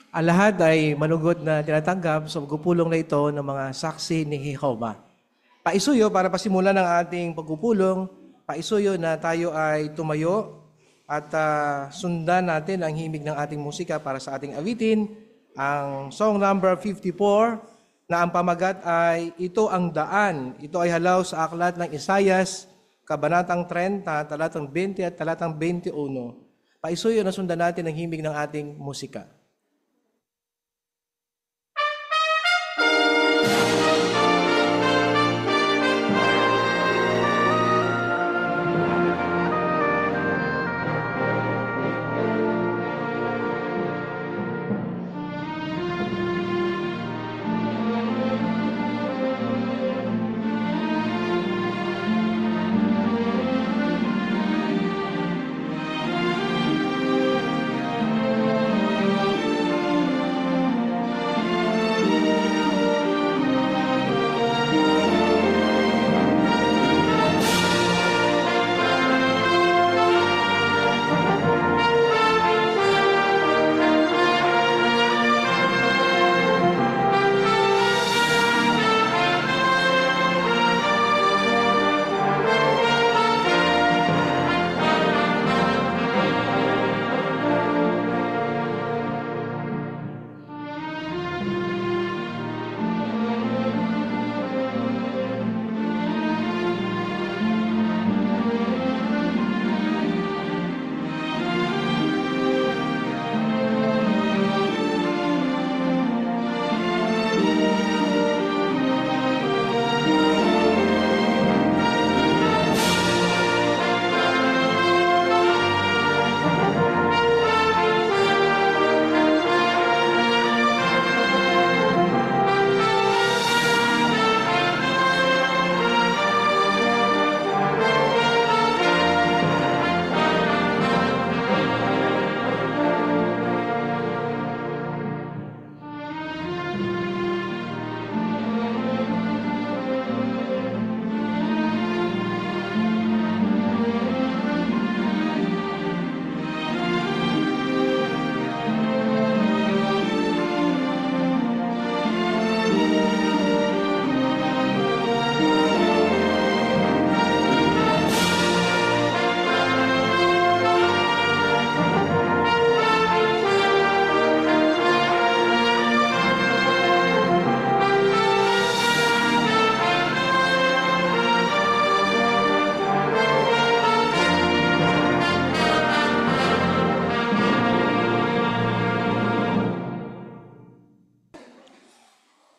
Ang lahat ay manugod na tinatanggap sa pagpupulong na ito ng mga saksi ni Jehovah. Paisuyo para pasimulan ng ating pagpupulong, paisuyo na tayo ay tumayo at sundan natin ang himig ng ating musika para sa ating awitin, ang song number 54 na ang pamagat ay Ito ang Daan. Ito ay halaw sa aklat ng Isayas, Kabanatang 30, talatang 20 at talatang 21. Paisuyo na sundan natin ang himig ng ating musika.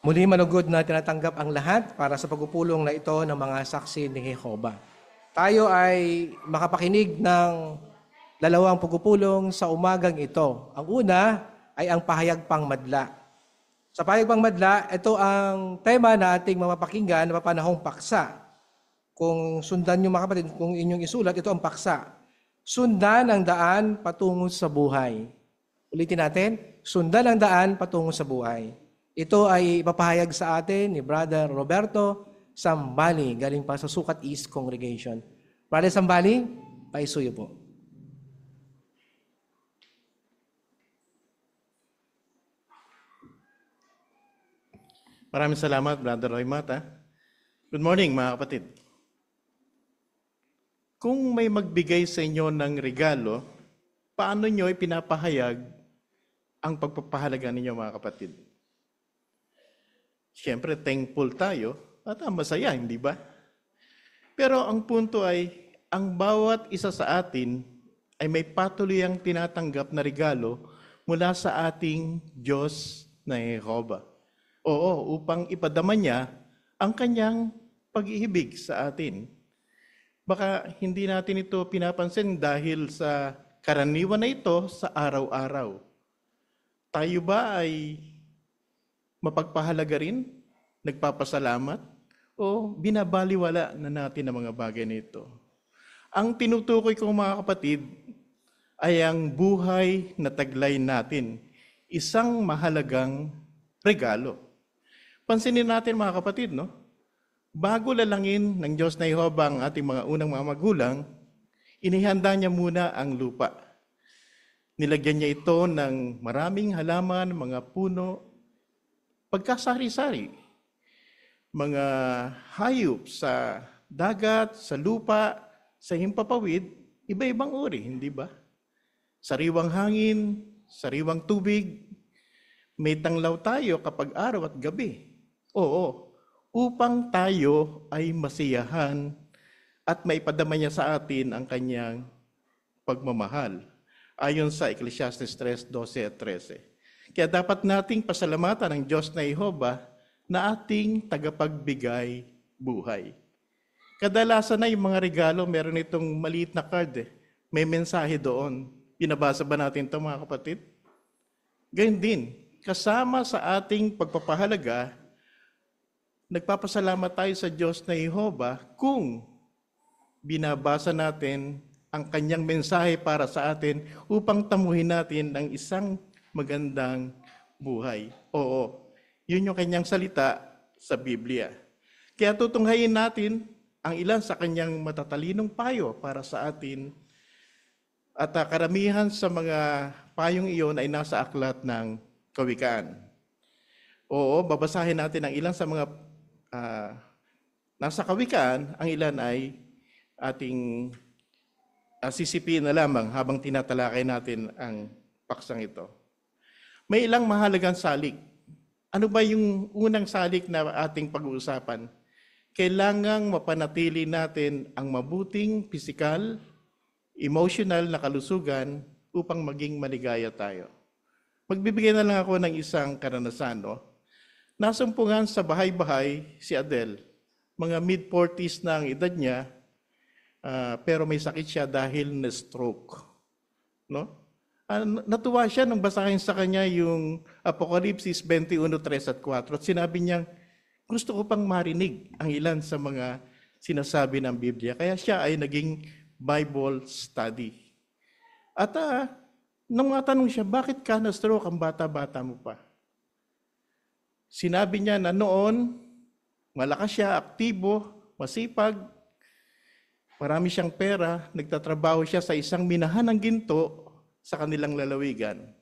Muli manugod na tinatanggap ang lahat para sa pagpupulong na ito ng mga saksi ni Jehovah. Tayo ay makapakinig ng dalawang pagpupulong sa umagang ito. Ang una ay ang pahayag pangmadla. Sa pahayag pangmadla, ito ang tema na ating mapapakinggan na papanahong paksa. Kung sundan nyo mga kapatid, kung inyong isulat, ito ang paksa. Sundan ang daan patungo sa buhay. Ulitin natin, sundan ang daan patungo sa buhay. Ito ay ipapahayag sa atin ni Brother Roberto Sambali, galing pa sa Sukat East Congregation. Brother Sambali, paisuyo po. Maraming salamat, Brother Roy Mata. Good morning, mga kapatid. Kung may magbigay sa inyo ng regalo, paano nyo ipinapahayag ang pagpapahalaga ninyo, mga kapatid? Siyempre, thankful tayo at masaya, hindi ba? Pero ang punto ay, ang bawat isa sa atin ay may patuloy ang tinatanggap na regalo mula sa ating Diyos na Jehovah. Oo, upang ipadama niya ang kanyang pag-ibig sa atin. Baka hindi natin ito pinapansin dahil sa karaniwan na ito sa araw-araw. Tayo ba ay mapagpahalaga rin, nagpapasalamat, o binabaliwala na natin ang mga bagay na ito? Ang tinutukoy ko, mga kapatid, ay ang buhay na taglay natin, isang mahalagang regalo. Pansinin natin, mga kapatid, no? Bago lalangin ng Diyos na Jehovah ang ating mga unang mga magulang, inihanda niya muna ang lupa. Nilagyan niya ito ng maraming halaman, mga puno, pagkasari-sari, mga hayop sa dagat, sa lupa, sa himpapawid, iba-ibang uri, hindi ba? Sariwang hangin, sariwang tubig, may tanglaw tayo kapag araw at gabi. Oo, upang tayo ay masiyahan at maipadama niya sa atin ang kanyang pagmamahal. Ayon sa Ecclesiastes 3:12-13. Kaya dapat nating pasalamatan ang Diyos na Jehova na ating tagapagbigay buhay. Kadalasan na yung mga regalo, meron itong maliit na card. May mensahe doon. Binabasa ba natin ito, mga kapatid? Gayun din, kasama sa ating pagpapahalaga, nagpapasalamat tayo sa Diyos na Jehova kung binabasa natin ang kanyang mensahe para sa atin upang tamuhin natin ang isang magandang buhay. Oo, yun yung kanyang salita sa Biblia. Kaya tutunghayin natin ang ilan sa kanyang matatalinong payo para sa atin at karamihan sa mga payong iyon ay nasa aklat ng Kawikaan. Oo, babasahin natin ang ilan sa mga nasa Kawikaan, ang ilan ay ating sisipin na lamang habang tinatalakay natin ang paksang ito. May ilang mahalagang salik. Ano ba yung unang salik na ating pag-uusapan? Kailangang mapanatili natin ang mabuting pisikal, emotional na kalusugan upang maging maligaya tayo. Magbibigay na lang ako ng isang karanasan. No? Nasumpungan sa bahay-bahay si Adele. Mga mid-40s na ang edad niya, pero may sakit siya dahil na-stroke. No? Natuwa siya nung basahin sa kanya yung Apokalipsis 21:3 at 4 at sinabi niya, gusto ko pang marinig ang ilan sa mga sinasabi ng Biblia. Kaya siya ay naging Bible study. At nung matanong siya, bakit ka na-stroke ang bata-bata mo pa? Sinabi niya na noon, malakas siya, aktibo, masipag, marami siyang pera, nagtatrabaho siya sa isang minahan ng ginto sa kanilang lalawigan.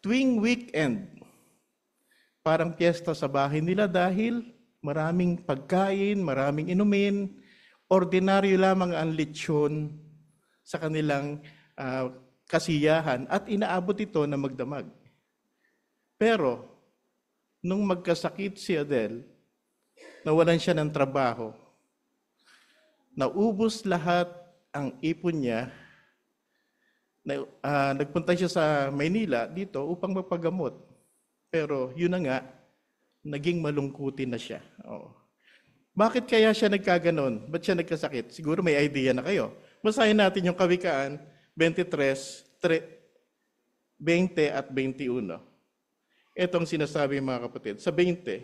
Tuwing weekend, parang piyesta sa bahay nila dahil maraming pagkain, maraming inumin, ordinaryo lamang ang lechon sa kanilang kasiyahan at inaabot ito na magdamag. Pero, nung magkasakit si Adele, nawalan siya ng trabaho, naubos lahat ang ipon niya, nagpunta siya sa Maynila dito upang magpagamot. Pero yun na nga, naging malungkutin na siya. Oo. Bakit kaya siya nagkaganon? Ba't siya nagkasakit? Siguro may idea na kayo. Basahin natin yung Kawikaan 23:20 at 21. Itong sinasabi mga kapatid. Sa 20,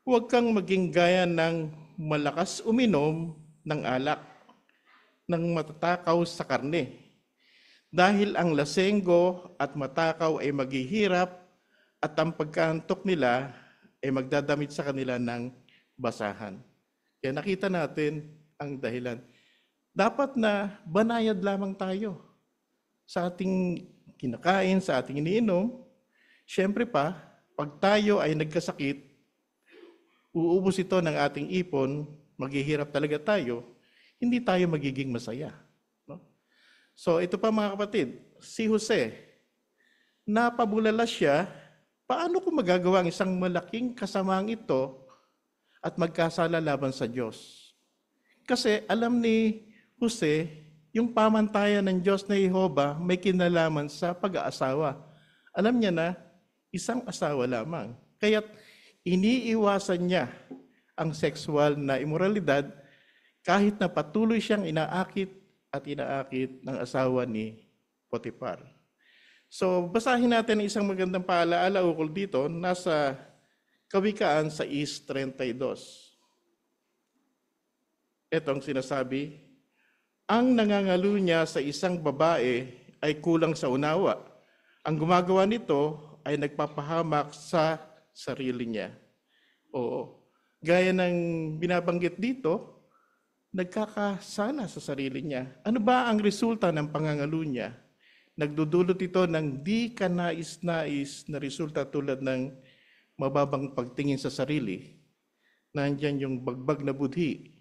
huwag kang maging gaya ng malakas uminom ng alak, ng matatakaw sa karne. Dahil ang lasenggo at matakaw ay maghihirap at ang pagkaantok nila ay magdadamit sa kanila ng basahan. Kaya nakita natin ang dahilan. Dapat na banayad lamang tayo sa ating kinakain, sa ating iniinom. Siyempre pa, pag tayo ay nagkasakit, uubos ito ng ating ipon, maghihirap talaga tayo, hindi tayo magiging masaya. No? So ito pa mga kapatid, si Jose, napabulala siya, paano ko magagawa ang isang malaking kasamaang ito at magkasala laban sa Diyos? Kasi alam ni Jose, yung pamantayan ng Diyos na Jehova may kinalaman sa pag-aasawa. Alam niya na, isang asawa lamang. Kaya't iniiwasan niya ang sexual na immoralidad kahit na patuloy siyang inaakit ng asawa ni Potiphar. So, basahin natin ang isang magandang paalaala ukol dito. Nasa Kawikaan sa 6:32. Itong sinasabi, ang nangangalo niya sa isang babae ay kulang sa unawa. Ang gumagawa nito ay nagpapahamak sa sarili niya. Oo. Gaya ng binabanggit dito, nagkakasala sa sarili niya. Ano ba ang resulta ng pangangalo niya? Nagdudulot ito ng di ka nais-nais na resulta tulad ng mababang pagtingin sa sarili. Nandyan yung bagbag na budhi,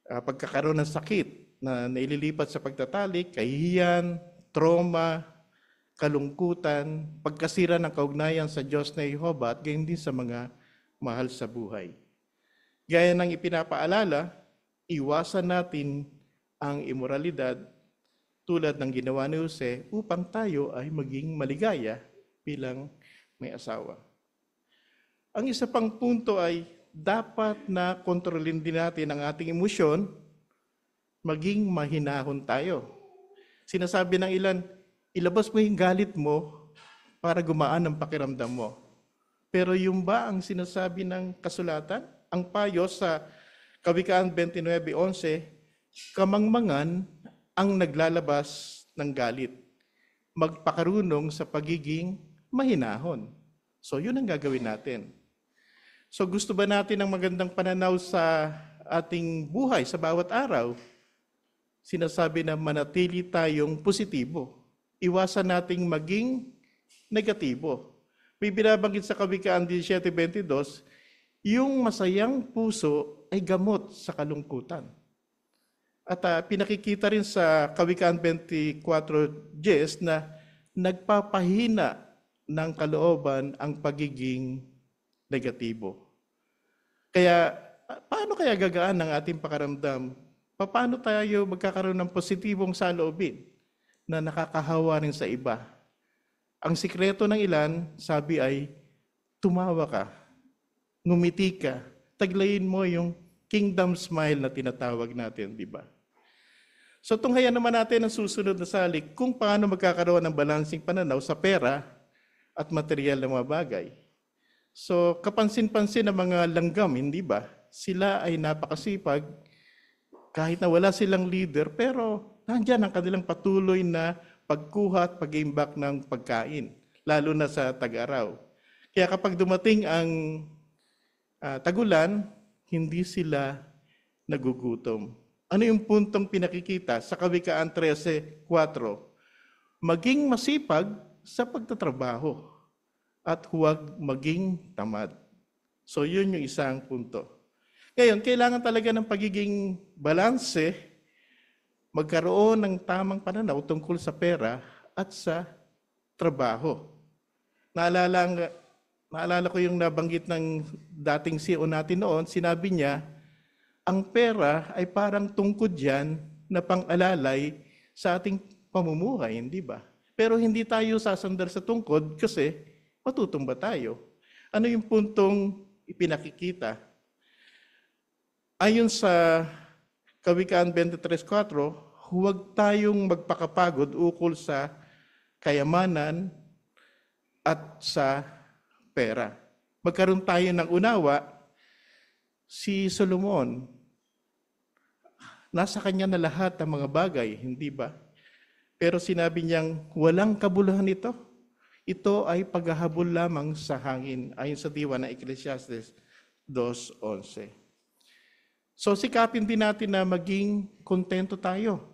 pagkakaroon ng sakit na naililipat sa pagtatalik, kahihiyan, trauma, kalungkutan, pagkasira ng kaugnayan sa Diyos na Jehova at gayon din sa mga mahal sa buhay. Gaya ng ipinapaalala, iwasan natin ang imoralidad tulad ng ginawa ni Jose upang tayo ay maging maligaya bilang may asawa. Ang isa pang punto ay dapat na kontrolin din natin ang ating emosyon, maging mahinahon tayo. Sinasabi ng ilan, ilabas mo yung galit mo para gumaan ang pakiramdam mo. Pero yung ba ang sinasabi ng kasulatan? Ang payo sa Kawikaan 29:11, kamangmangan ang naglalabas ng galit. Magpakarunong sa pagiging mahinahon. So yun ang gagawin natin. So gusto ba natin ng magandang pananaw sa ating buhay sa bawat araw? Sinasabi na manatili tayong positibo. Iwasan nating maging negatibo. May binabanggit sa Kawikaan 17:22, yung masayang puso ay gamot sa kalungkutan. At pinakikita rin sa Kawikaan 24:10 na nagpapahina ng kalooban ang pagiging negatibo. Kaya, paano kaya gagaan ang ating pakaramdam? Paano tayo magkakaroon ng positibong saloobin na nakakahawa rin sa iba? Ang sikreto ng ilan, sabi ay, tumawa ka, ngumiti ka, taglayin mo yung kingdom smile na tinatawag natin, di ba? So tunghayan naman natin ang susunod na salik kung paano magkakaroon ng balansing pananaw sa pera at material na mga bagay. So, kapansin-pansin ng mga langgam, hindi ba? Sila ay napakasipag, kahit na wala silang leader, pero nandyan ang kanilang patuloy na pagkuha at pag-imbak ng pagkain, lalo na sa tag-araw. Kaya kapag dumating ang tagulan, hindi sila nagugutom. Ano yung puntong pinakikita sa Kawikaan 13:4? Maging masipag sa pagtatrabaho at huwag maging tamad. So yun yung isang punto. Ngayon, kailangan talaga ng pagiging balanse, magkaroon ng tamang pananaw tungkol sa pera at sa trabaho. Naalala ko yung nabanggit ng dating CEO natin noon, sinabi niya, ang pera ay parang tungkod yan na pang-alalay sa ating pamumuhay, hindi ba? Pero hindi tayo sasandar sa tungkod kasi matutumba tayo. Ano yung puntong ipinakikita? Ayon sa Kawikaan 23:4, huwag tayong magpakapagod ukol sa kayamanan at sa pera. Magkaroon tayo ng unawa. Si Solomon, nasa kanya na lahat ang mga bagay, hindi ba? Pero sinabi niyang, walang kabuluhan ito. Ito ay paghahabol lamang sa hangin, ayon sa diwa ng Ecclesiastes 2:11. So sikapin din natin na maging kontento tayo.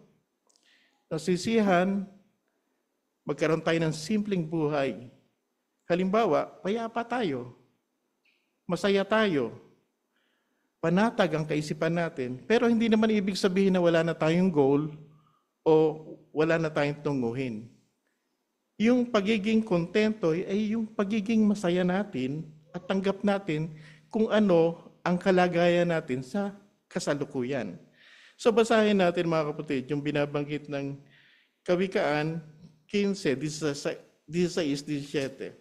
Nasisihan, magkaroon tayo ng simpleng buhay. Halimbawa, payapa tayo, masaya tayo, panatag ang kaisipan natin, pero hindi naman ibig sabihin na wala na tayong goal o wala na tayong tunguhin. Yung pagiging kontento ay yung pagiging masaya natin at tanggap natin kung ano ang kalagayan natin sa kasalukuyan. So basahin natin mga kapatid yung binabanggit ng Kawikaan 15:16-17.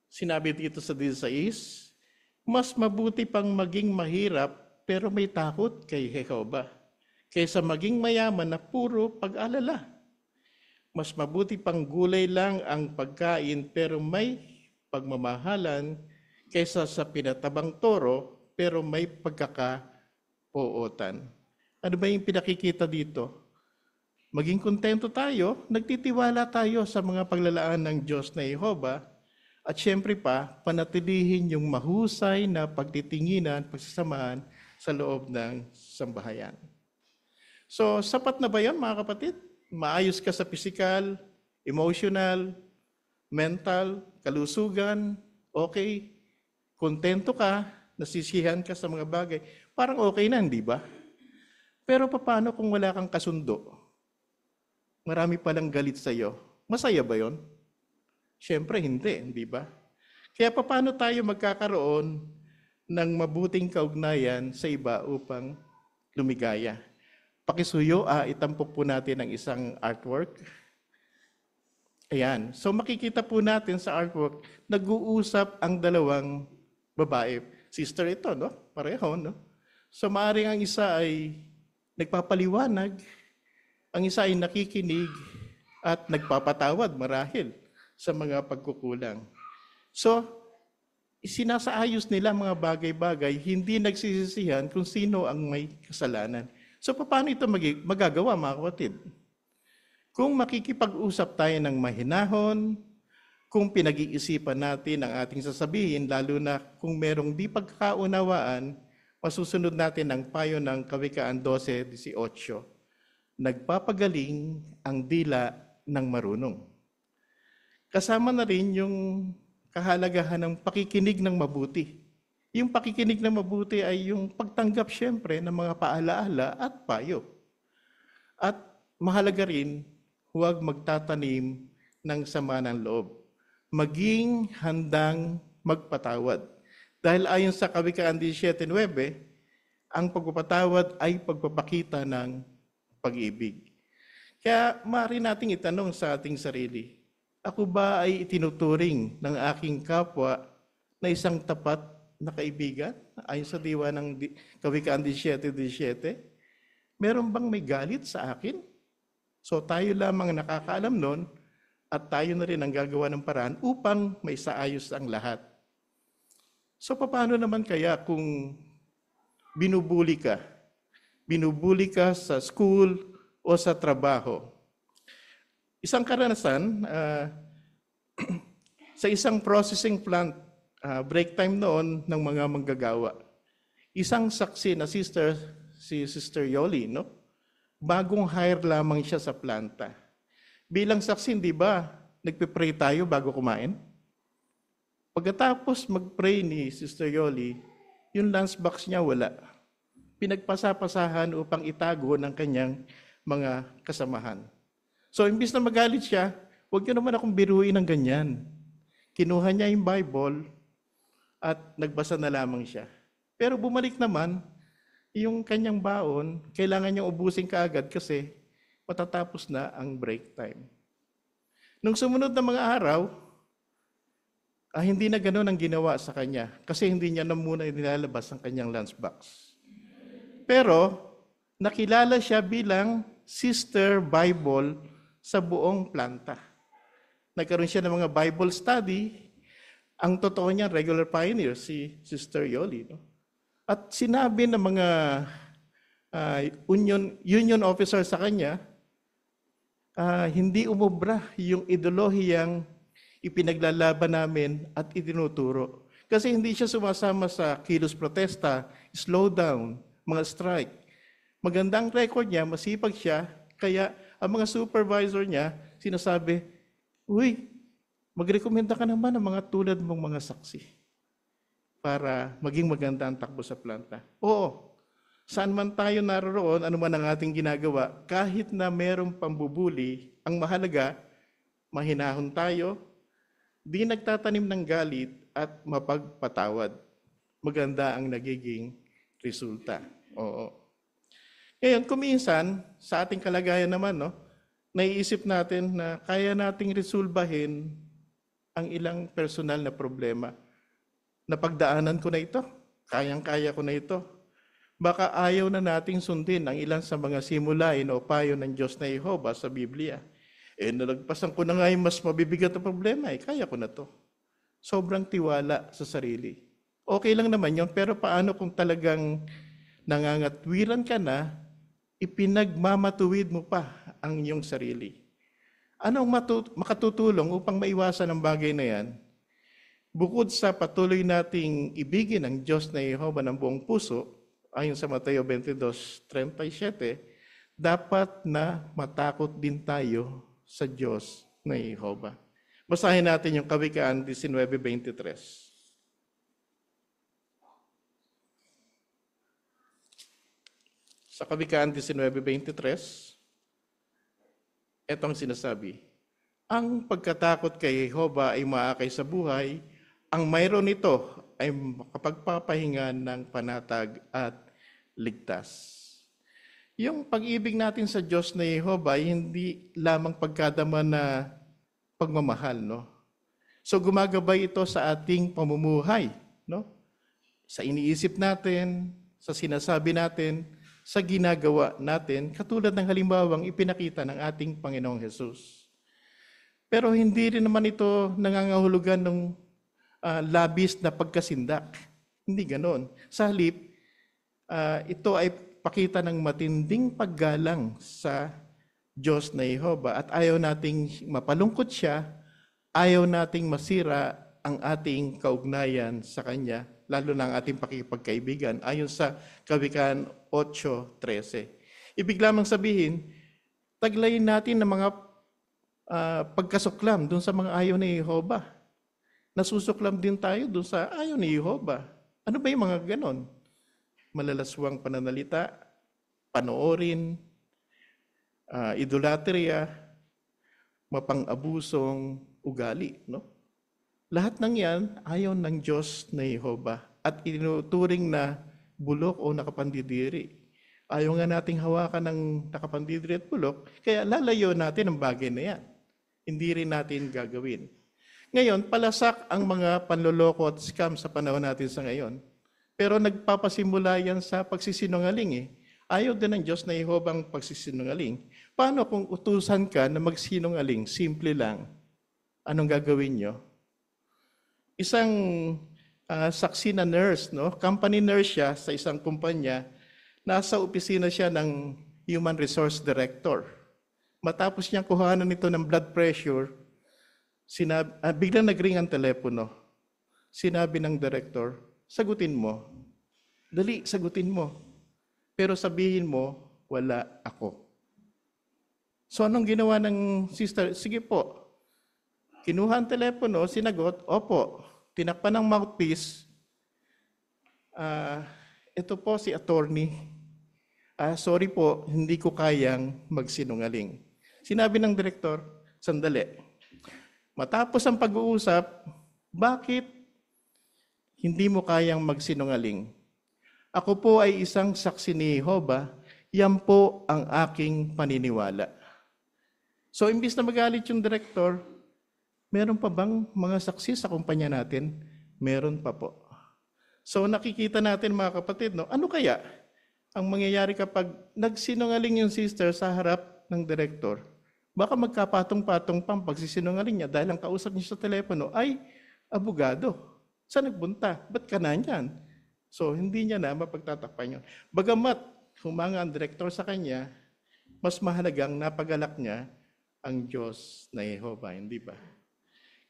Sinabi dito sa 16, mas mabuti pang maging mahirap pero may takot kay Jehova, kaysa maging mayaman na puro pag-alala. Mas mabuti pang gulay lang ang pagkain pero may pagmamahalan, kaysa sa pinatabang toro pero may pagkakapootan. Ano ba yung pinakikita dito? Maging kontento tayo, nagtitiwala tayo sa mga paglalaan ng Diyos na Jehova, at syempre pa, panatilihin yung mahusay na pagtitinginan, pagsasamahan sa loob ng sambahayan. So, sapat na ba yan mga kapatid? Maayos ka sa physical, emotional, mental, kalusugan, okay, kontento ka, nasisiyahan ka sa mga bagay, parang okay na, di ba? Pero paano kung wala kang kasundo? Marami palang galit sa iyo. Masaya ba yon? Siyempre hindi, di ba? Kaya paano tayo magkakaroon ng mabuting kaugnayan sa iba upang lumigaya? Pakisuyo, itampok po natin ang isang artwork. Ayan. So makikita po natin sa artwork, nag-uusap ang dalawang babae. Sister ito, no? Pareho, no? So maaaring ang isa ay nagpapaliwanag, ang isa ay nakikinig at nagpapatawad marahil sa mga pagkukulang. So, sinasaayos nila mga bagay-bagay, hindi nagsisisihan kung sino ang may kasalanan. So, paano ito magagawa, mga kapatid? Kung makikipag-usap tayo ng mahinahon, kung pinag-iisipan natin ang ating sasabihin, lalo na kung merong di pagkaunawaan, masusunod natin ang payo ng Kawikaan 12:18. Nagpapagaling ang dila ng marunong. Kasama na rin yung kahalagahan ng pakikinig ng mabuti. Yung pakikinig ng mabuti ay yung pagtanggap siyempre ng mga paalaala at payo. At mahalaga rin, huwag magtatanim ng sama ng loob. Maging handang magpatawad. Dahil ayon sa Kawikaan 17:9, ang pagpapatawad ay pagpapakita ng pag-ibig. Kaya maaari nating itanong sa ating sarili, ako ba ay itinuturing ng aking kapwa na isang tapat na kaibigan? Ayon sa diwa ng Kawikaan 17:17, meron bang may galit sa akin? So tayo lamang nakakaalam nun at tayo na rin ang gagawa ng paraan upang may saayos ang lahat. So paano naman kaya kung binubuli ka? Binubuli ka sa school o sa trabaho. Isang karanasan, sa isang processing plant, break time noon ng mga manggagawa. Isang saksi na si Sister Yoli, no? Bagong hire lamang siya sa planta. Bilang saksi, di ba, nagpe-pray tayo bago kumain? Pagkatapos mag-pray ni Sister Yoli, yung lunchbox niya wala. Pinagpasapasahan upang itago ng kanyang mga kasamahan. So, imbis na magalit siya, huwag niyo naman akong biruin ng ganyan. Kinuha niya yung Bible at nagbasa na lamang siya. Pero bumalik naman, yung kanyang baon, kailangan niyang ubusin kaagad kasi matatapos na ang break time. Nung sumunod na mga araw, hindi na ganoon ang ginawa sa kanya kasi hindi niya na muna nilalabas ang kanyang lunchbox. Pero, nakilala siya bilang Sister Bible sa buong planta. Nagkaroon siya ng mga Bible study. Ang totoo niya, regular pioneer, si Sister Yoli. No? At sinabi ng mga union officer sa kanya, hindi umubra yung ideolohiyang ipinaglalaban namin at itinuturo. Kasi hindi siya sumasama sa kilos protesta, slow down, mga strike. Magandang record niya, masipag siya, kaya ang mga supervisor niya sinasabi, uy, magrekomenda ka naman ng mga tulad mong mga saksi para maging maganda ang takbo sa planta. Oo, saan man tayo naroon, ano man ang ating ginagawa, kahit na merong pambubuli, ang mahalaga, mahinahon tayo, di nagtatanim ng galit at mapagpatawad. Maganda ang nagiging resulta. Oo. Ngayon, kuminsan, sa ating kalagayan naman, no, naiisip natin na kaya nating resolbahin ang ilang personal na problema. Napagdaanan ko na ito, kayang-kaya ko na ito. Baka ayaw na nating sundin ang ilan sa mga simulain o payo ng Diyos na Jehovah sa Biblia. Nalagpasan ko na nga yung mas mabibigat na problema, kaya ko na to. Sobrang tiwala sa sarili. Okay lang naman yun, pero paano kung talagang nangangatwiran ka na, ipinagmamatuwid mo pa ang iyong sarili? Anong makatutulong upang maiwasan ang bagay na yan? Bukod sa patuloy nating ibigin ang Diyos na Jehovah ng buong puso, ayon sa Mateo 22:37, dapat na matakot din tayo sa Diyos na Jehovah. Basahin natin yung Kawikaan 19:23. Sa Kawikaan 19:23, etong sinasabi, ang pagkatakot kay Jehovah ay maakay sa buhay, ang mayroon nito ay makapagpapahinga ng panatag at ligtas. Yung pag-ibig natin sa Diyos na Jehovah ay hindi lamang pagkadama na pagmamahal, no? So gumagabay ito sa ating pamumuhay, no? Sa iniisip natin, sa sinasabi natin, sa ginagawa natin, katulad ng halimbawang ipinakita ng ating Panginoong Hesus. Pero hindi rin naman ito nangangahulugan ng labis na pagkasindak. Hindi ganon. Sa halip, ito ay pakita ng matinding paggalang sa Diyos na Jehovah at ayaw nating mapalungkot siya, ayaw nating masira ang ating kaugnayan sa Kanya, lalo na ang ating pakikipagkaibigan, ayon sa Kawikaan 8:13. Ibig lamang sabihin, taglayin natin ng mga pagkasuklam dun sa mga ayaw ni Jehovah. Nasusuklam din tayo dun sa ayaw ni Jehovah. Ano ba yung mga ganon? Malalaswang pananalita, panoorin, idolatria, mapang-abusong ugali. No? Lahat ng yan ayaw ng Diyos na Jehovah at inuturing na bulok o nakapandidiri. Ayaw nga nating hawakan ng nakapandidiri at bulok, kaya lalayo natin ang bagay na yan. Hindi rin natin gagawin. Ngayon, palasak ang mga panloloko at scam sa panahon natin sa ngayon. Pero nagpapasimula yan sa pagsisinungaling eh. Ayaw din ng Diyos na Jehovah ang pagsisinungaling. Paano kung utusan ka na magsinungaling? Simple lang. Anong gagawin nyo? Isang saksi na nurse, no? Company nurse siya sa isang kumpanya. Nasa opisina siya ng Human Resource Director. Matapos niyang kuhanan nito ng blood pressure, biglang nag-ring ang telepono. Sinabi ng director, sagutin mo. Dali, sagutin mo. Pero sabihin mo, wala ako. So anong ginawa ng sister? Sige po. Kinuha ang telepono, sinagot, opo. Tinakpan ng mouthpiece. Ito po si attorney. Sorry po, hindi ko kayang magsinungaling. Sinabi ng direktor, sandali. Matapos ang pag-uusap, bakit hindi mo kayang magsinungaling? Ako po ay isang saksi ni Jehovah, yan po ang aking paniniwala. So, imbis na magalit yung direktor, meron pa bang mga saksi sa kumpanya natin? Meron pa po. So, nakikita natin mga kapatid, no? Ano kaya ang mangyayari kapag nagsinungaling yung sister sa harap ng direktor? Baka magkapatong-patong pang pagsisinungaling niya dahil ang kausap niya sa telepono ay abogado. Saan nagbunta? Ba't ka na niyan? So, hindi niya na mapagtatakpan yun. Bagamat humanga ang direktor sa kanya, mas mahalagang napagalak niya ang Diyos na Jehovah, hindi ba?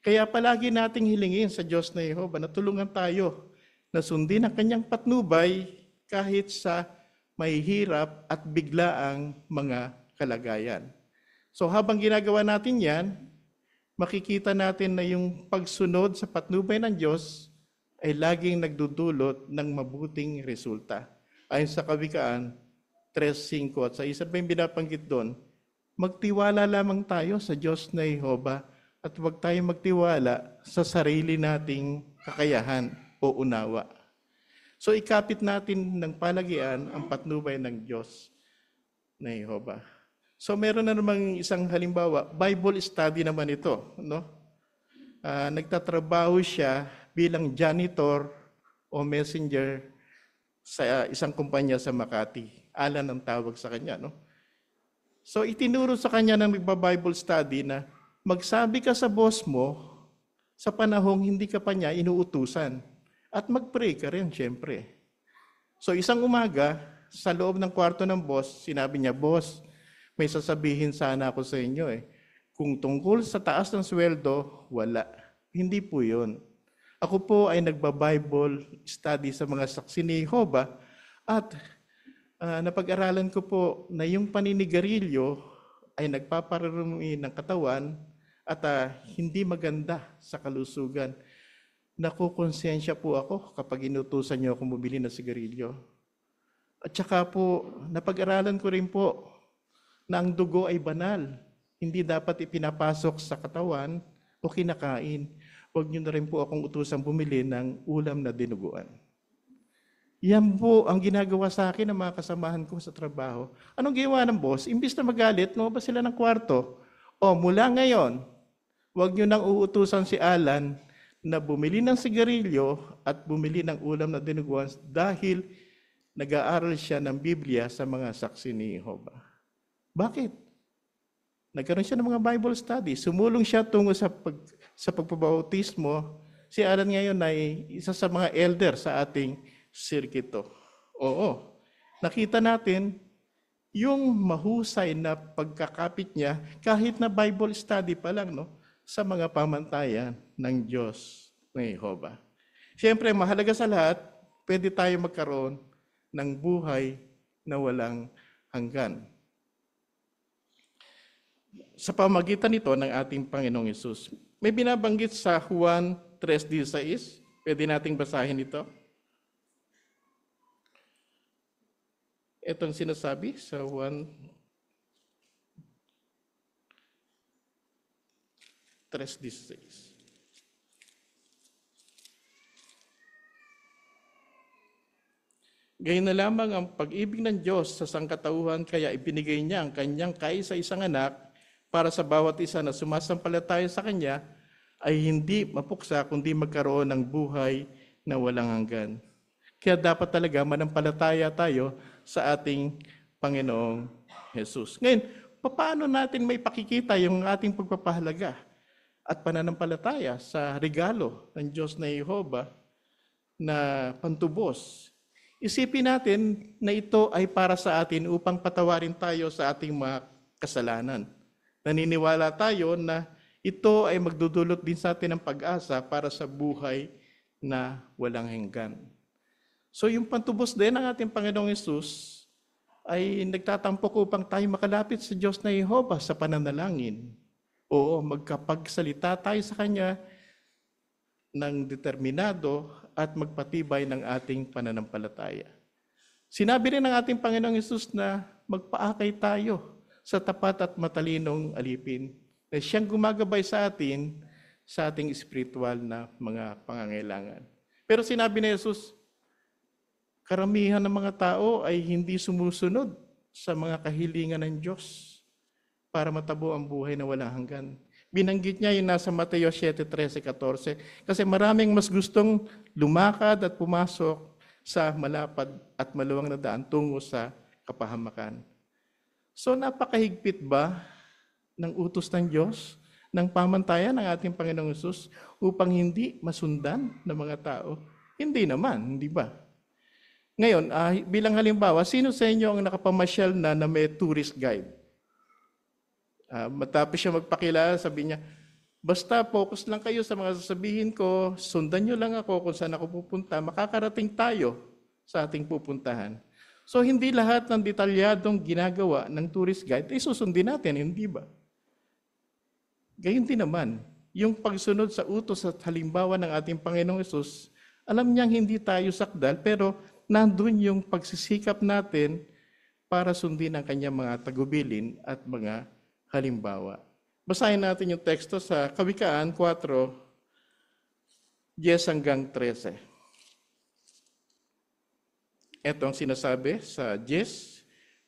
Kaya palagi nating hilingin sa Diyos na Jehovah na tulungan tayo na sundin ang kanyang patnubay kahit sa may hirap at biglaang mga kalagayan. So habang ginagawa natin yan, makikita natin na yung pagsunod sa patnubay ng Diyos ay laging nagdudulot ng mabuting resulta. Ayon sa Kawikaan 3:5 at sa isa pa yung binabanggit doon, magtiwala lamang tayo sa Diyos na Jehovah at huwag tayong magtiwala sa sarili nating kakayahan o unawa. So ikapit natin ng palagian ang patnubay ng Diyos na Jehovah. So meron na namang isang halimbawa, Bible study naman ito. No? Nagtatrabaho siya bilang janitor o messenger sa isang kumpanya sa Makati. Alan ang tawag sa kanya. No? So itinuro sa kanya ng nagba-Bible study na magsabi ka sa boss mo sa panahong hindi ka pa niya inuutusan. At mag-pray ka rin, syempre. So isang umaga, sa loob ng kwarto ng boss, sinabi niya, boss, may sasabihin sana ako sa inyo eh. Kung tungkol sa taas ng sweldo, wala. Hindi po yun. Ako po ay nagba-Bible study sa mga saksi ni Jehovah At napag-aralan ko po na yung paninigarilyo ay nagpapararumi ng katawan at hindi maganda sa kalusugan. Nakukonsensya po ako kapag inutusan niyo akong bumili ng sigarilyo. At saka po, napag-aralan ko rin po na ang dugo ay banal. Hindi dapat ipinapasok sa katawan o kinakain. Huwag niyo na rin po akong utusang bumili ng ulam na dinuguan. Yan po ang ginagawa sa akin ng mga kasamahan ko sa trabaho. Anong ginawa ng boss? Imbis na magalit, lumabas sila ng kwarto. O, mula ngayon, huwag niyo nang uutusan si Alan na bumili ng sigarilyo at bumili ng ulam na dinuguan dahil nag-aaral siya ng Biblia sa mga saksi ni Jehovah. Bakit? Nagkaroon siya ng mga Bible study. Sumulong siya tungo sa pagpabautismo. Si Alan ngayon ay isa sa mga elder sa ating sirkito. Oo. Nakita natin yung mahusay na pagkakapit niya kahit na Bible study pa lang, no, sa mga pamantayan ng Diyos ng Jehovah. Siyempre, mahalaga sa lahat, pwede tayo magkaroon ng buhay na walang hanggan. Sa pamagitan nito ng ating Panginoong Hesus. May binabanggit sa Juan 3:16. Pwede nating basahin ito. Itong sinasabi sa Juan 3:16. Gayun na lamang ang pag-ibig ng Diyos sa sangkatauhan, kaya ibinigay niya ang kanyang kaisa-isang anak para sa bawat isa na sumasampalataya sa kanya ay hindi mapuksa kundi magkaroon ng buhay na walang hanggan. Kaya dapat talaga manampalataya tayo sa ating Panginoong Hesus. Ngayon, paano natin may pakikita yung ating pagpapahalaga at pananampalataya sa regalo ng Diyos na Jehovah na pantubos? Isipin natin na ito ay para sa atin upang patawarin tayo sa ating mga kasalanan. Naniniwala tayo na ito ay magdudulot din sa atin ng pag-asa para sa buhay na walang hanggan. So yung pantubos din ng ating Panginoong Hesus ay nagtatampok upang tayo makalapit sa Diyos na Jehovah sa pananalangin. Oo, magkapagsalita tayo sa Kanya ng determinado at magpatibay ng ating pananampalataya. Sinabi rin ng ating Panginoong Hesus na magpaakay tayo sa tapat at matalinong alipin na siyang gumagabay sa atin sa ating spiritual na mga pangangailangan. Pero sinabi ni Hesus, karamihan ng mga tao ay hindi sumusunod sa mga kahilingan ng Diyos para matabo ang buhay na walang hanggan. Binanggit niya yung nasa Mateo 7:13-14 kasi maraming mas gustong lumakad at pumasok sa malapad at maluwang na daan tungo sa kapahamakan. So napakahigpit ba ng utos ng Diyos, ng pamantayan ng ating Panginoong Hesus upang hindi masundan ng mga tao? Hindi naman, hindi ba? Ngayon, bilang halimbawa, sino sa inyo ang nakapamasyal na may tourist guide? Matapos siya magpakilala, sabi niya, basta focus lang kayo sa mga sasabihin ko, sundan nyo lang ako kung saan ako pupunta, makakarating tayo sa ating pupuntahan. So hindi lahat ng detalyadong ginagawa ng tourist guide ay susundin natin, hindi ba? Gayun din naman, yung pagsunod sa utos at halimbawa ng ating Panginoong Hesus, alam niyang hindi tayo sakdal, pero nandun yung pagsisikap natin para sundin ang kanyang mga tagubilin at mga halimbawa. Basahin natin yung teksto sa Kawikaan 4:10-13. Ito ang sinasabi sa 10,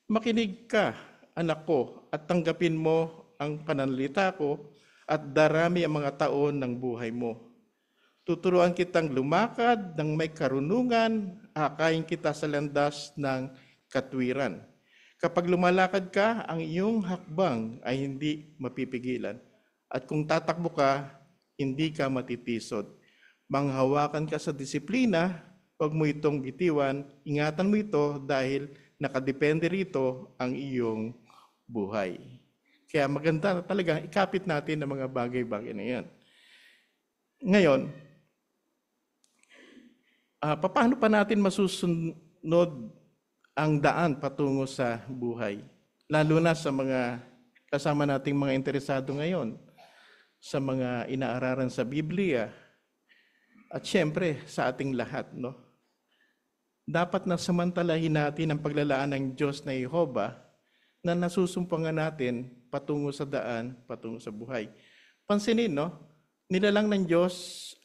makinig ka, anak ko, at tanggapin mo ang pananalita ko at darami ang mga taon ng buhay mo. Tuturuan kitang lumakad ng may karunungan, akayin kita sa landas ng katwiran. Kapag lumalakad ka, ang iyong hakbang ay hindi mapipigilan. At kung tatakbo ka, hindi ka matitisod. Manghawakan ka sa disiplina, huwag mo itong bitiwan, ingatan mo ito dahil nakadepende rito ang iyong buhay. Kaya maganda na talaga ikapit natin ang mga bagay-bagay na yan. Ngayon, paano pa natin masusunod ang daan patungo sa buhay. Lalo na sa mga kasama nating mga interesado ngayon, sa mga inaaralan sa Biblia, at syempre sa ating lahat, no? Dapat na samantalahin natin ang paglalaan ng Diyos na Jehova na nasusumpangan natin patungo sa daan, patungo sa buhay. Pansinin, no? Nilalang ng Diyos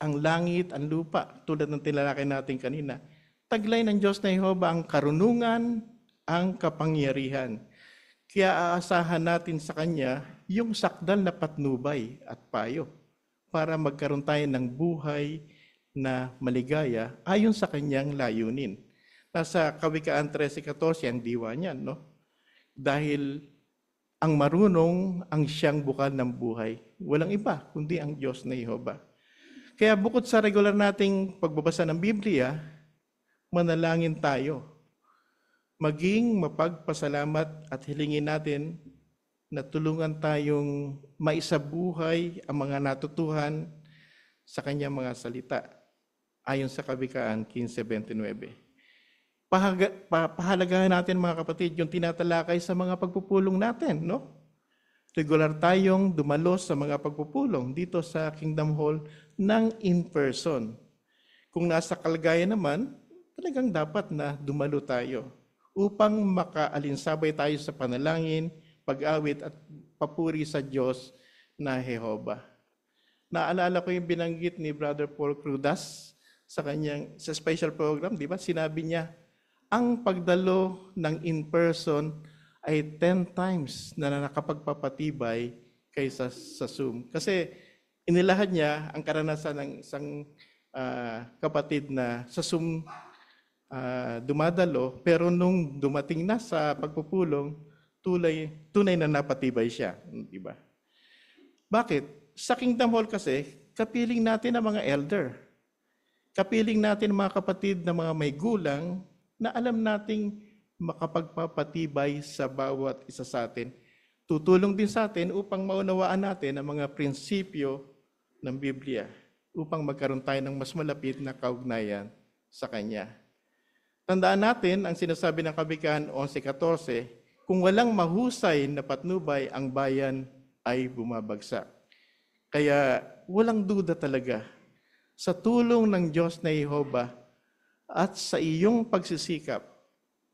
ang langit, ang lupa, tulad ng tinalakay natin kanina. Taglay ng Diyos na Jehova ang karunungan, ang kapangyarihan. Kaya aasahan natin sa Kanya yung sakdal na patnubay at payo para magkaroon tayo ng buhay na maligaya ayon sa Kanyang layunin. Nasa Kawikaan 13:14 ang diwa niyan, no? Dahil ang marunong ang siyang bukal ng buhay. Walang iba kundi ang Diyos na Jehova. Kaya bukod sa regular nating pagbabasa ng Biblia, manalangin tayo. Maging mapagpasalamat at hilingin natin na tulungan tayong maisabuhay ang mga natutuhan sa kanyang mga salita ayon sa Kawikaan 15:29. Pahalagahan natin mga kapatid yung tinatalakay sa mga pagpupulong natin, no? Regular tayong dumalos sa mga pagpupulong dito sa Kingdom Hall ng in-person. Kung nasa kalagayan naman, talagang dapat na dumalo tayo upang makaalinsabay tayo sa panalangin, pag-awit at papuri sa Diyos na Jehova. Naalala ko yung binanggit ni Brother Paul Crudas sa special program, di ba? Sinabi niya, ang pagdalo ng in-person ay 10 times na nakapagpapatibay kaysa sa Zoom. Kasi inilahad niya ang karanasan ng isang kapatid na sa Zoom dumadalo, pero nung dumating na sa pagpupulong, tunay na napatibay siya. Diba? Bakit? Sa Kingdom Hall kasi, kapiling natin ang mga elder. Kapiling natin ang mga kapatid na mga may gulang na alam nating makapagpapatibay sa bawat isa sa atin. Tutulong din sa atin upang maunawaan natin ang mga prinsipyo ng Biblia upang magkaroon tayo ng mas malapit na kaugnayan sa Kanya. Tandaan natin ang sinasabi ng Kawikaan 11:14, kung walang mahusay na patnubay, ang bayan ay bumabagsak. Kaya walang duda talaga, sa tulong ng Diyos na Jehova at sa iyong pagsisikap,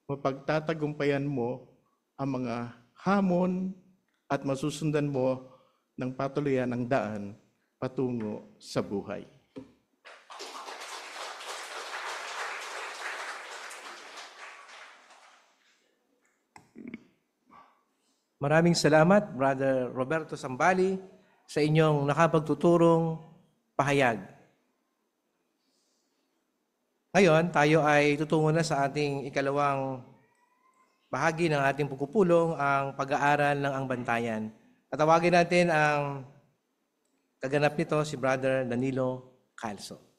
mapagtatagumpayan mo ang mga hamon at masusundan mo ng patuloyan ng daan patungo sa buhay. Maraming salamat, Brother Roberto Sambali, sa inyong nakapagtuturong pahayag. Ngayon, tayo ay tutungo na sa ating ikalawang bahagi ng ating pagpupulong, ang pag-aaral ng Ang Bantayan. At tawagin natin ang kaganap nito, si Brother Danilo Calso.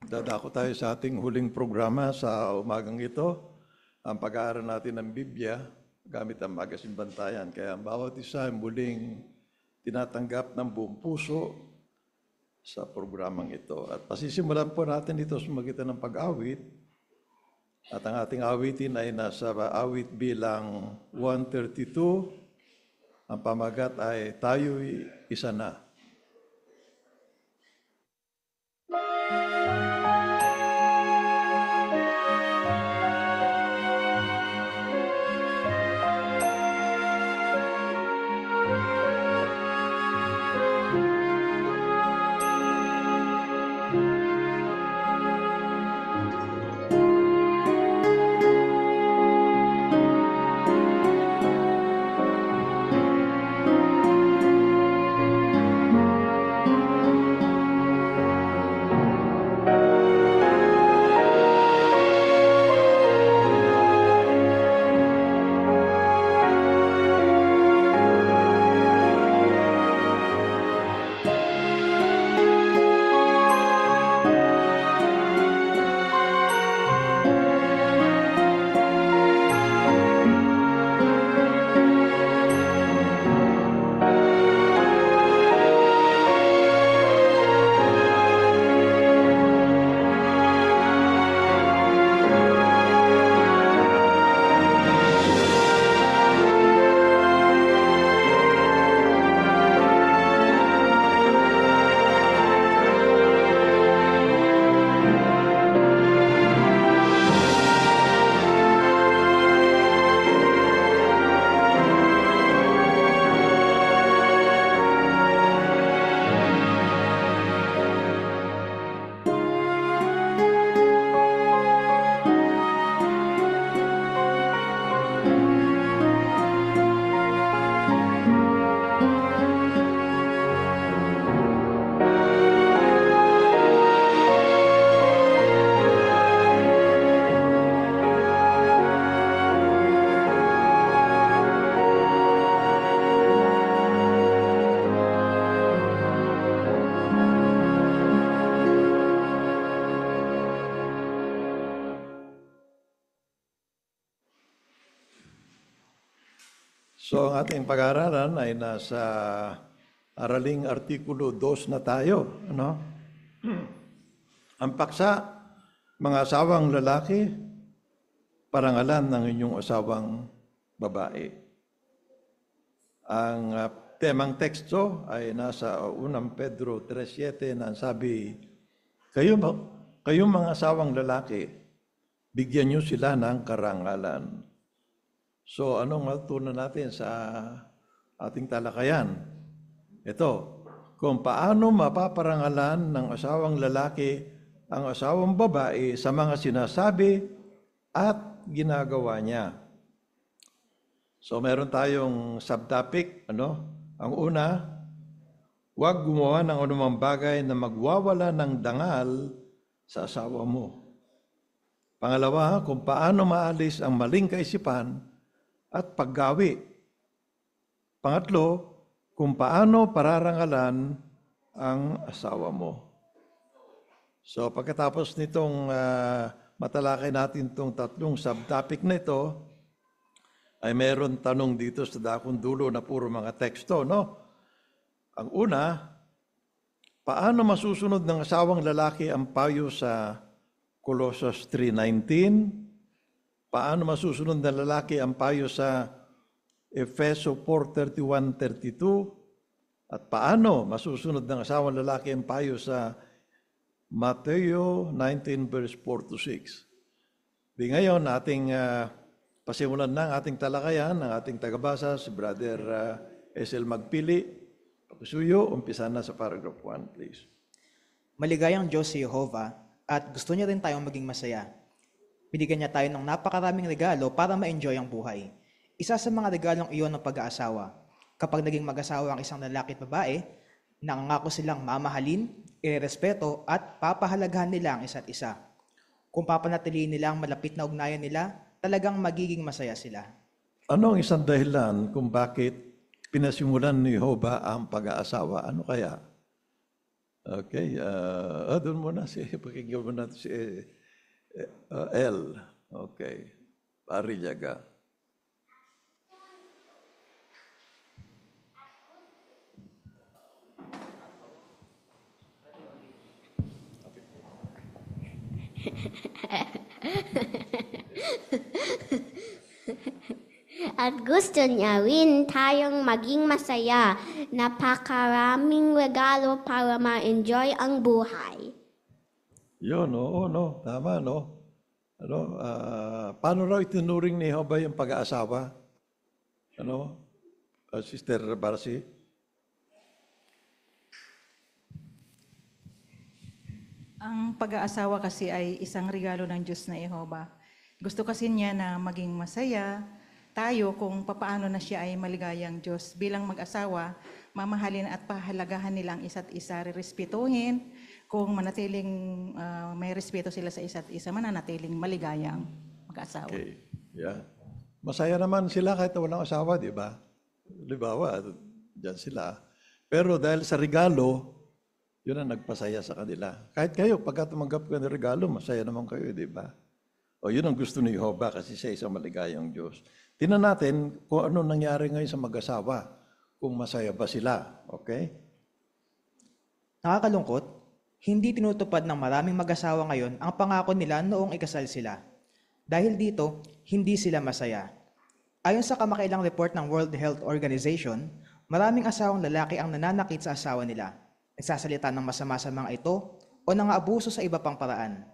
Dadako tayo sa ating huling programa sa umagang ito, ang pag-aaral natin ng Biblia gamit ang Magazine Bantayan. Kaya ang bawat isa ay muling tinatanggap ng buong puso sa programang ito. At pasisimulan po natin ito sa magitan ng pag-awit. At ang ating awitin ay nasa awit bilang 132. Ang pamagat ay Tayo'y Isa Na. So ang ating pag-aaralan ay nasa Araling Artikulo 2 na tayo. Ano? Ang paksa, mga asawang lalaki, parangalan ng inyong asawang babae. Ang temang teksto ay nasa 1 Pedro 3:7 na sabi, kayong mga asawang lalaki, bigyan niyo sila ng karangalan. So, anong matutunan natin sa ating talakayan? Ito, kung paano mapaparangalan ng asawang lalaki ang asawang babae sa mga sinasabi at ginagawa niya. So, meron tayong subtopic, Ang una, huwag gumawa ng anumang bagay na magwawala ng dangal sa asawa mo. Pangalawa, kung paano maalis ang maling kaisipan at paggawi. Pangatlo, kung paano pararangalan ang asawa mo. So pagkatapos nitong matalakay natin itong tatlong subtopic na ito, ay meron tanong dito sa dakong dulo na puro mga teksto, no? Ang una, paano masusunod ng asawang lalaki ang payo sa Colossus 3:19? Paano masusunod ng lalaki ang payo sa Efeso 4:31-32? At paano masusunod ng asawang lalaki ang payo sa Mateo 19 verse 4-6? Di ngayon, ating pasimulan na ang ating talakayan, ang ating tagabasa, si Brother S.L. Magpili. Pakisuyo, umpisa na sa paragraph 1, please. Maligayang Diyos si Jehovah at gusto niya rin tayong maging masaya. Binigyan niya tayo ng napakaraming regalo para ma-enjoy ang buhay. Isa sa mga regalong iyon ng pag-aasawa. Kapag naging mag-asawa ang isang lalaki at babae, nangangako silang mamahalin, irerespeto at papahalagahan nila ang isa't isa. Kung papanatiliin nila ang malapit na ugnayan nila, talagang magiging masaya sila. Ano ang isang dahilan kung bakit pinasimulan ni Jehovah ang pag-aasawa? Ano kaya? Okay, doon muna pakinggan mo natin si L. Okay, Parillaga. At gusto niya rin tayong maging masaya. Napakaraming regalo para ma-enjoy ang buhay. Yun, oo, no. Tama, no. Paano raw itinuring ni Jehovah yung pag-aasawa? Sister Barsi? Ang pag-aasawa kasi ay isang regalo ng Diyos na Jehovah. Gusto kasi niya na maging masaya tayo kung papaano na siya ay maligayang Diyos. Bilang mag-asawa, mamahalin at pahalagahan nilang isa't isa, respetuhin. Kung manatiling may respeto sila sa isa't isa, mananatiling maligayang mag-asawa. Okay, yeah. Masaya naman sila kahit walang asawa, di ba? Libawa, dyan sila. Pero dahil sa regalo, yun ang nagpasaya sa kanila. Kahit kayo, pagka tumanggap ka ng regalo, masaya naman kayo, di ba? O yun ang gusto ni Jehovah kasi siya isang maligayang Diyos. Tingnan natin kung ano nangyari ngayon sa mag-asawa, kung masaya ba sila. Okay? Nakakalungkot, hindi tinutupad ng maraming mag-asawa ngayon ang pangako nila noong ikasal sila. Dahil dito, hindi sila masaya. Ayon sa kamakailang report ng World Health Organization, maraming asawang lalaki ang nananakit sa asawa nila. Nagsasalita ng masama sa mga ito o nang-aabuso sa iba pang paraan.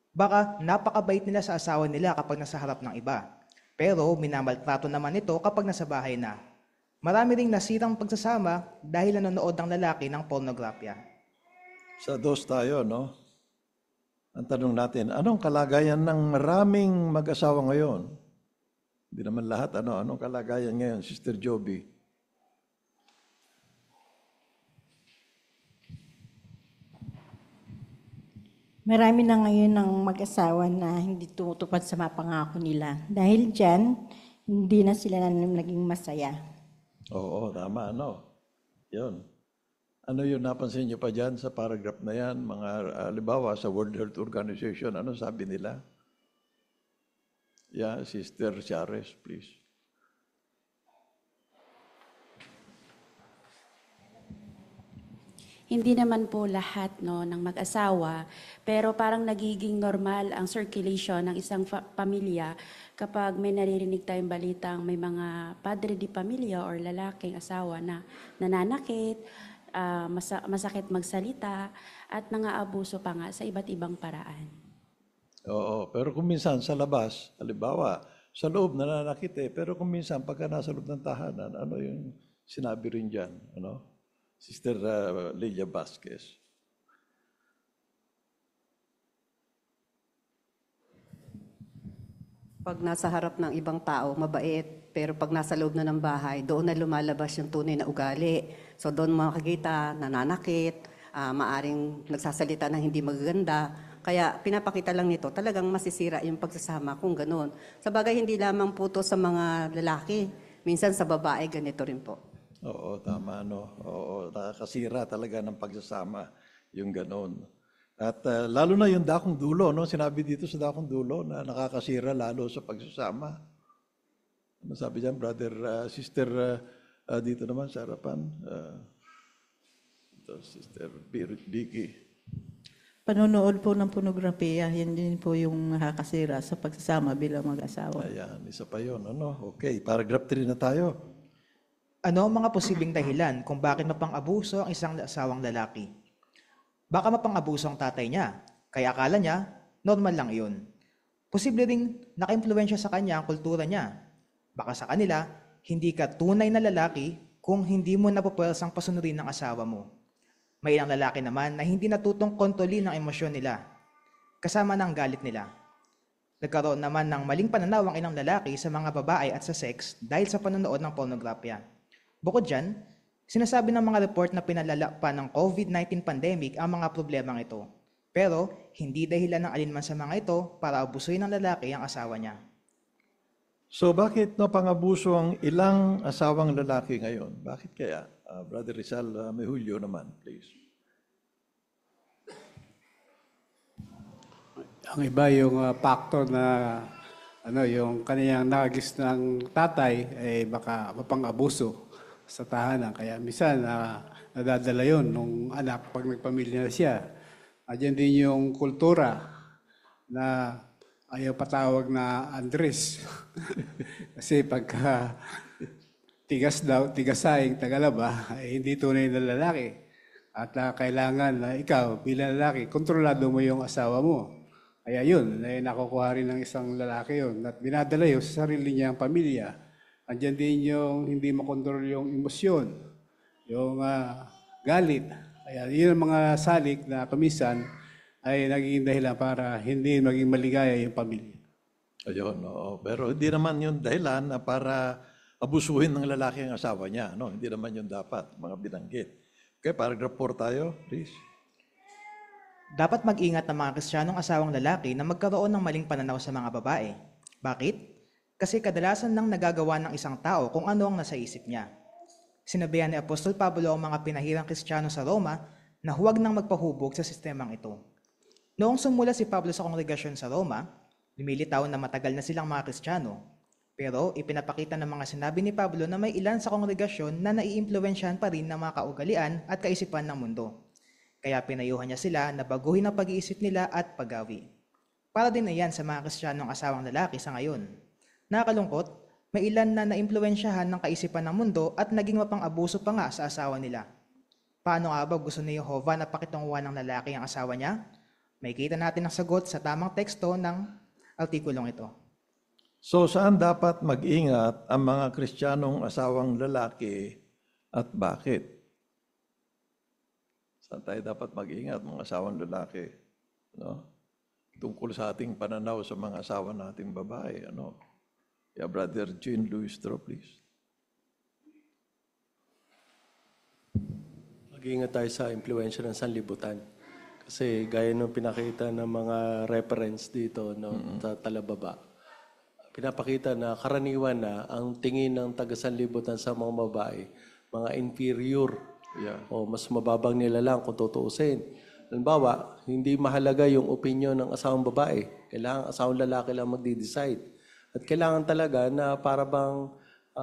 Baka napakabait nila sa asawa nila kapag nasa harap ng iba. Pero minamaltrato naman ito kapag nasa bahay na. Marami ring nasirang pagsasama dahil nanonood ng lalaki ng pornografya. Sa dos tayo, no? Ang tanong natin, anong kalagayan ng maraming mag-asawa ngayon? Hindi naman lahat, anong kalagayan ngayon, Sister Joby? Marami na ngayon ng mag-asawa na hindi tumutupad sa mga pangako nila. Dahil dyan, hindi na sila naging masaya. Oo, tama, Yun. Ano yun napansin niyo pa dyan sa paragraph na yan? Mga, halimbawa, sa World Health Organization, ano sabi nila? Yeah, Sister Chares, please. hindi naman po lahat no, ng mag-asawa, pero parang nagiging normal ang circulation ng isang pamilya kapag may naririnig tayong balitang may mga padre di pamilya or lalaking asawa na nananakit, masakit magsalita, at nangaabuso pa nga sa iba't ibang paraan. Oo, pero kung minsan sa labas, halimbawa, sa loob nananakit pero kung minsan pagka nasa loob ng tahanan, ano yung sinabi rin dyan, ano? Sister Lilia Vasquez. Pag nasa harap ng ibang tao, mabait. Pero pag nasa loob na ng bahay, doon na lumalabas yung tunay na ugali. So doon makikita, nananakit, maaring nagsasalita ng hindi magaganda. Kaya pinapakita lang nito, talagang masisira yung pagsasama kung gano'n. Sa bagay, hindi lamang po to sa mga lalaki. Minsan sa babae, ganito rin po. Oo, tama, no? Oo, nakakasira talaga ng pagsasama, yung gano'n. At lalo na yung dakong dulo, no? Sinabi dito sa dakong dulo na nakakasira lalo sa pagsasama. Ano sabi dyan, sister, dito naman sa harapan, ito, Sister Vicky. Panonood po ng pornografiya, yan din po yung nakakasira sa pagsasama bilang mag-asawa. Ayan, isa pa yun, ano? Okay, paragraph 3 na tayo. Ano ang mga posibleng dahilan kung bakit mapang-abuso ang isang asawang lalaki? Baka mapang-abuso ang tatay niya, kaya akala niya, normal lang iyon. Posible ring naka-impluwensya sa kanya ang kultura niya. Baka sa kanila, hindi ka tunay na lalaki kung hindi mo napapwelsang pasunurin ng asawa mo. May ilang lalaki naman na hindi natutong kontrolin ang emosyon nila, kasama ng galit nila. Nagkaroon naman ng maling pananaw ang ilang lalaki sa mga babae at sa sex dahil sa panonood ng pornografya. Bukod dyan, sinasabi ng mga report na pinalala pa ng COVID-19 pandemic ang mga problemang ito. Pero, hindi dahilan ng alinman sa mga ito para abusuin ng lalaki ang asawa niya. So bakit pang-abuso ang ilang asawang lalaki ngayon? Bakit kaya? Brother Rizal Mejulio naman, please. Ang iba yung factor na yung kaniyang nagis ng tatay ay baka mapang-abuso sa tahanan. Kaya minsan nadadala yun nung anak pag nagpamilya na siya. Diyan din yung kultura na ayaw patawag na Andres. Kasi pagka tigasaing tagalaba, ay hindi tunay na lalaki. At kailangan na ikaw bilang lalaki, kontrolado mo yung asawa mo. Kaya yun, nakukuha rin ng isang lalaki yun. At binadala yun sa sarili niyang pamilya. Andiyan din yung hindi makontrol yung emosyon, yung galit. Kaya yun ang mga salik na kumisan ay naging dahilan para hindi maging maligaya yung pamilya. Ayun, oo. Pero hindi naman yung dahilan na para abusuhin ng lalaki ang asawa niya. No? Hindi naman yun dapat, mga binanggit. Okay, paragraph 4 tayo, please. Dapat mag-ingat ng mga Kristiyanong asawang lalaki na magkaroon ng maling pananaw sa mga babae. Bakit? Kasi kadalasan lang nagagawa ng isang tao kung ano ang nasa isip niya. Sinabihan ni Apostol Pablo ang mga pinahirang Kristiyano sa Roma na huwag nang magpahubog sa sistemang ito. Noong sumula si Pablo sa kongregasyon sa Roma, lumilitaw na matagal na silang mga Kristiyano. Pero ipinapakita ng mga sinabi ni Pablo na may ilan sa kongregasyon na naiimpluwensyahan pa rin ng mga kaugalian at kaisipan ng mundo. Kaya pinayuhan niya sila na baguhin ang pag-iisip nila at paggawi. Para din na yan sa mga Kristiyanong asawang lalaki sa ngayon. Nakakalungkot, may ilan na naimpluwensyahan ng kaisipan ng mundo at naging mapang-abuso pa nga sa asawa nila. Paano nga ba gusto ni Jehovah na pakitunguhan ng lalaki ang asawa niya? May kita natin ang sagot sa tamang teksto ng artikulong ito. So saan dapat mag-ingat ang mga Kristiyanong asawang lalaki at bakit? Saan tayo dapat mag-ingat mga asawang lalaki? No? Tungkol sa ating pananaw sa mga asawa nating babae. Ano? Yeah, Brother Jean Louis Tro, please. Mag-ingat tayo sa impluwensya ng sanlibutan. Kasi gaya nung pinakita ng mga reference dito sa talababa, pinapakita na karaniwan na ang tingin ng taga-sanlibutan sa mga babae, mga inferior, o mas mababang nila lang kung tutuusin. Halimbawa, hindi mahalaga yung opinion ng asawang babae. Kailangan asawang lalaki lang magde-decide. At kailangan talaga na para bang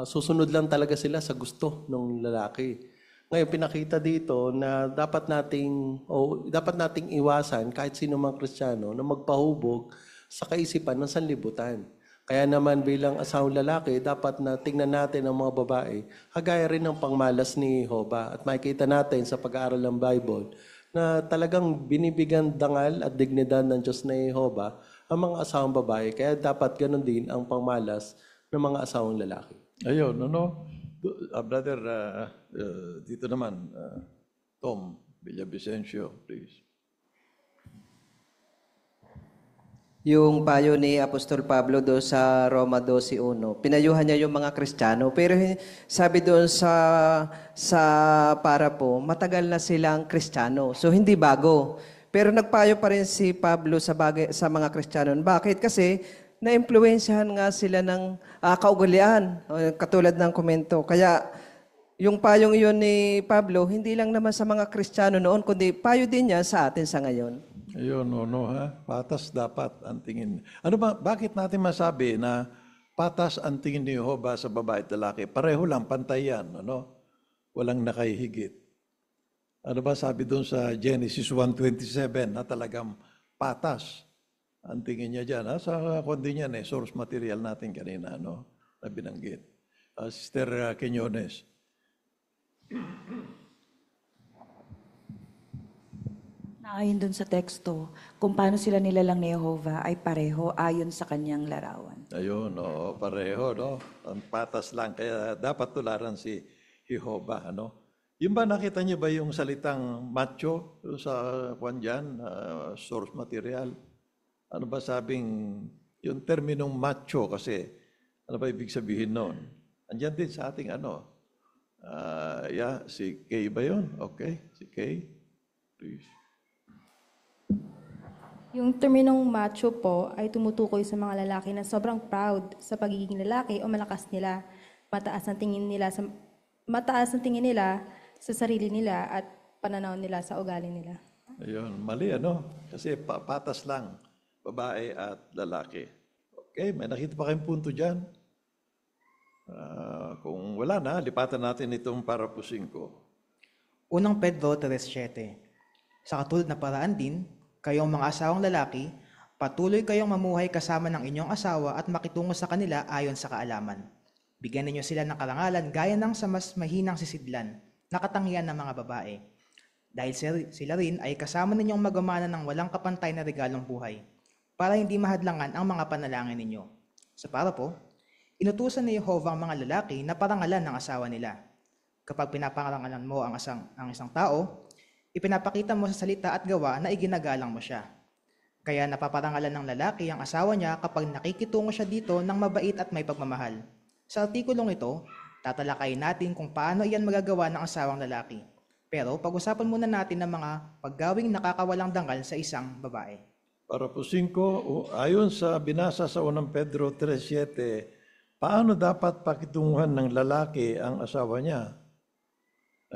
susunod lang talaga sila sa gusto ng lalaki. Ngayon, pinakita dito na dapat nating iwasan kahit sino mang Kristiyano na magpahubog sa kaisipan ng sanlibutan. Kaya naman bilang asawang lalaki, dapat na tingnan natin ang mga babae, kagaya rin ng pangmalas ni Jehovah. At makikita natin sa pag-aaral ng Bible na talagang binibigyan dangal at dignidad ng Diyos na Jehovah ang mga asawang babae. Kaya dapat ganun din ang pangmalas ng mga asawang lalaki. Ayun, brother, dito naman, Tom Villavicencio, please. Yung payo ni Apostol Pablo doon sa Roma 12:1, pinayuhan niya yung mga Kristiyano. Pero sabi doon sa parapo, matagal na silang Kristiyano. So hindi bago. Pero nagpayo pa rin si Pablo sa mga Kristiyano. Bakit? Kasi na-impluwensyahan nga sila ng kaugalian, katulad ng komento. Kaya yung payong iyon ni Pablo, hindi lang naman sa mga Kristiyano noon, kundi payo din niya sa atin sa ngayon. Ayun, patas dapat ang tingin. Bakit natin masabi na patas ang tingin ni Jehovah sa babae at lalaki? Pareho lang, pantay yan, walang nakahihigit. Ano ba sabi doon sa Genesis 1:27 na talagang patas ang tingin niya dyan? Sa kundi niyan, source material natin kanina, na binanggit. Sister Quinones. Ayon dun sa teksto, kung paano sila nilalang ni Jehovah ay pareho ayon sa kanyang larawan. Ayun, pareho, Ang patas lang, kaya dapat tularan si Jehovah, Yung ba nakita niyo ba yung salitang macho sa kwan dyan, source material? Ano ba sabing, yung terminong macho kasi, ano ba ibig sabihin noon? Andyan din sa ating si Kay ba yun? Okay, si Kay, please. Yung terminong macho po ay tumutukoy sa mga lalaki na sobrang proud sa pagiging lalaki o malakas nila. Mataas ang tingin nila sa sarili nila at pananaw nila sa ugali nila. Ayun, mali Kasi patas lang, babae at lalaki. Okay, may nakita pa kayong punto dyan? Kung wala na, lipatan natin itong parapusin ko. Unang Pedro 3:7. Sa katulad na paraan din, kayong mga asawang lalaki, patuloy kayong mamuhay kasama ng inyong asawa at makitungo sa kanila ayon sa kaalaman. Bigyan ninyo sila ng karangalan gaya ng sa mas mahinang sisidlan, nakatangian ng mga babae. Dahil sila rin ay kasama ninyong magmana ng walang kapantay na regalong buhay, para hindi mahadlangan ang mga panalangin ninyo. Sa parapo, inutusan ni Jehovah ang mga lalaki na parangalan ng asawa nila. Kapag pinaparangalan mo ang isang tao, ipinapakita mo sa salita at gawa na iginagalang mo siya. Kaya napaparangalan ng lalaki ang asawa niya kapag nakikitungo siya dito ng mabait at may pagmamahal. Sa artikulong ito, tatalakayin natin kung paano iyan magagawa ng asawang lalaki. Pero pag-usapan muna natin ang mga paggawing nakakawalang dangal sa isang babae. Parapusin ko, ayon sa binasa sa 1 Pedro 3:7, paano dapat pakitunguhan ng lalaki ang asawa niya?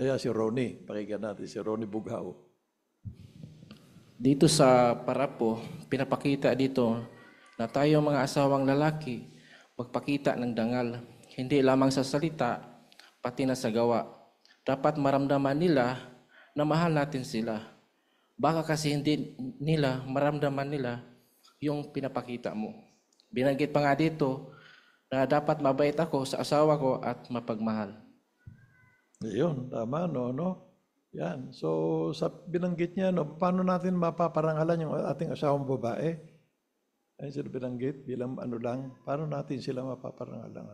Si Ronnie. Pakinggan natin si Ronnie Bugao. Dito sa parapo, pinapakita dito na tayo mga asawang lalaki magpakita ng dangal. Hindi lamang sa salita, pati na sa gawa. Dapat maramdaman nila na mahal natin sila. Baka kasi hindi nila maramdaman nila yung pinapakita mo. Binanggit pa nga dito na dapat mabait ako sa asawa ko at mapagmahal. Ayun, tama, Yan. So, sa binanggit niya, paano natin mapaparangalan yung ating asawang babae? Ayun sila binanggit, bilang paano natin sila mapaparangalan?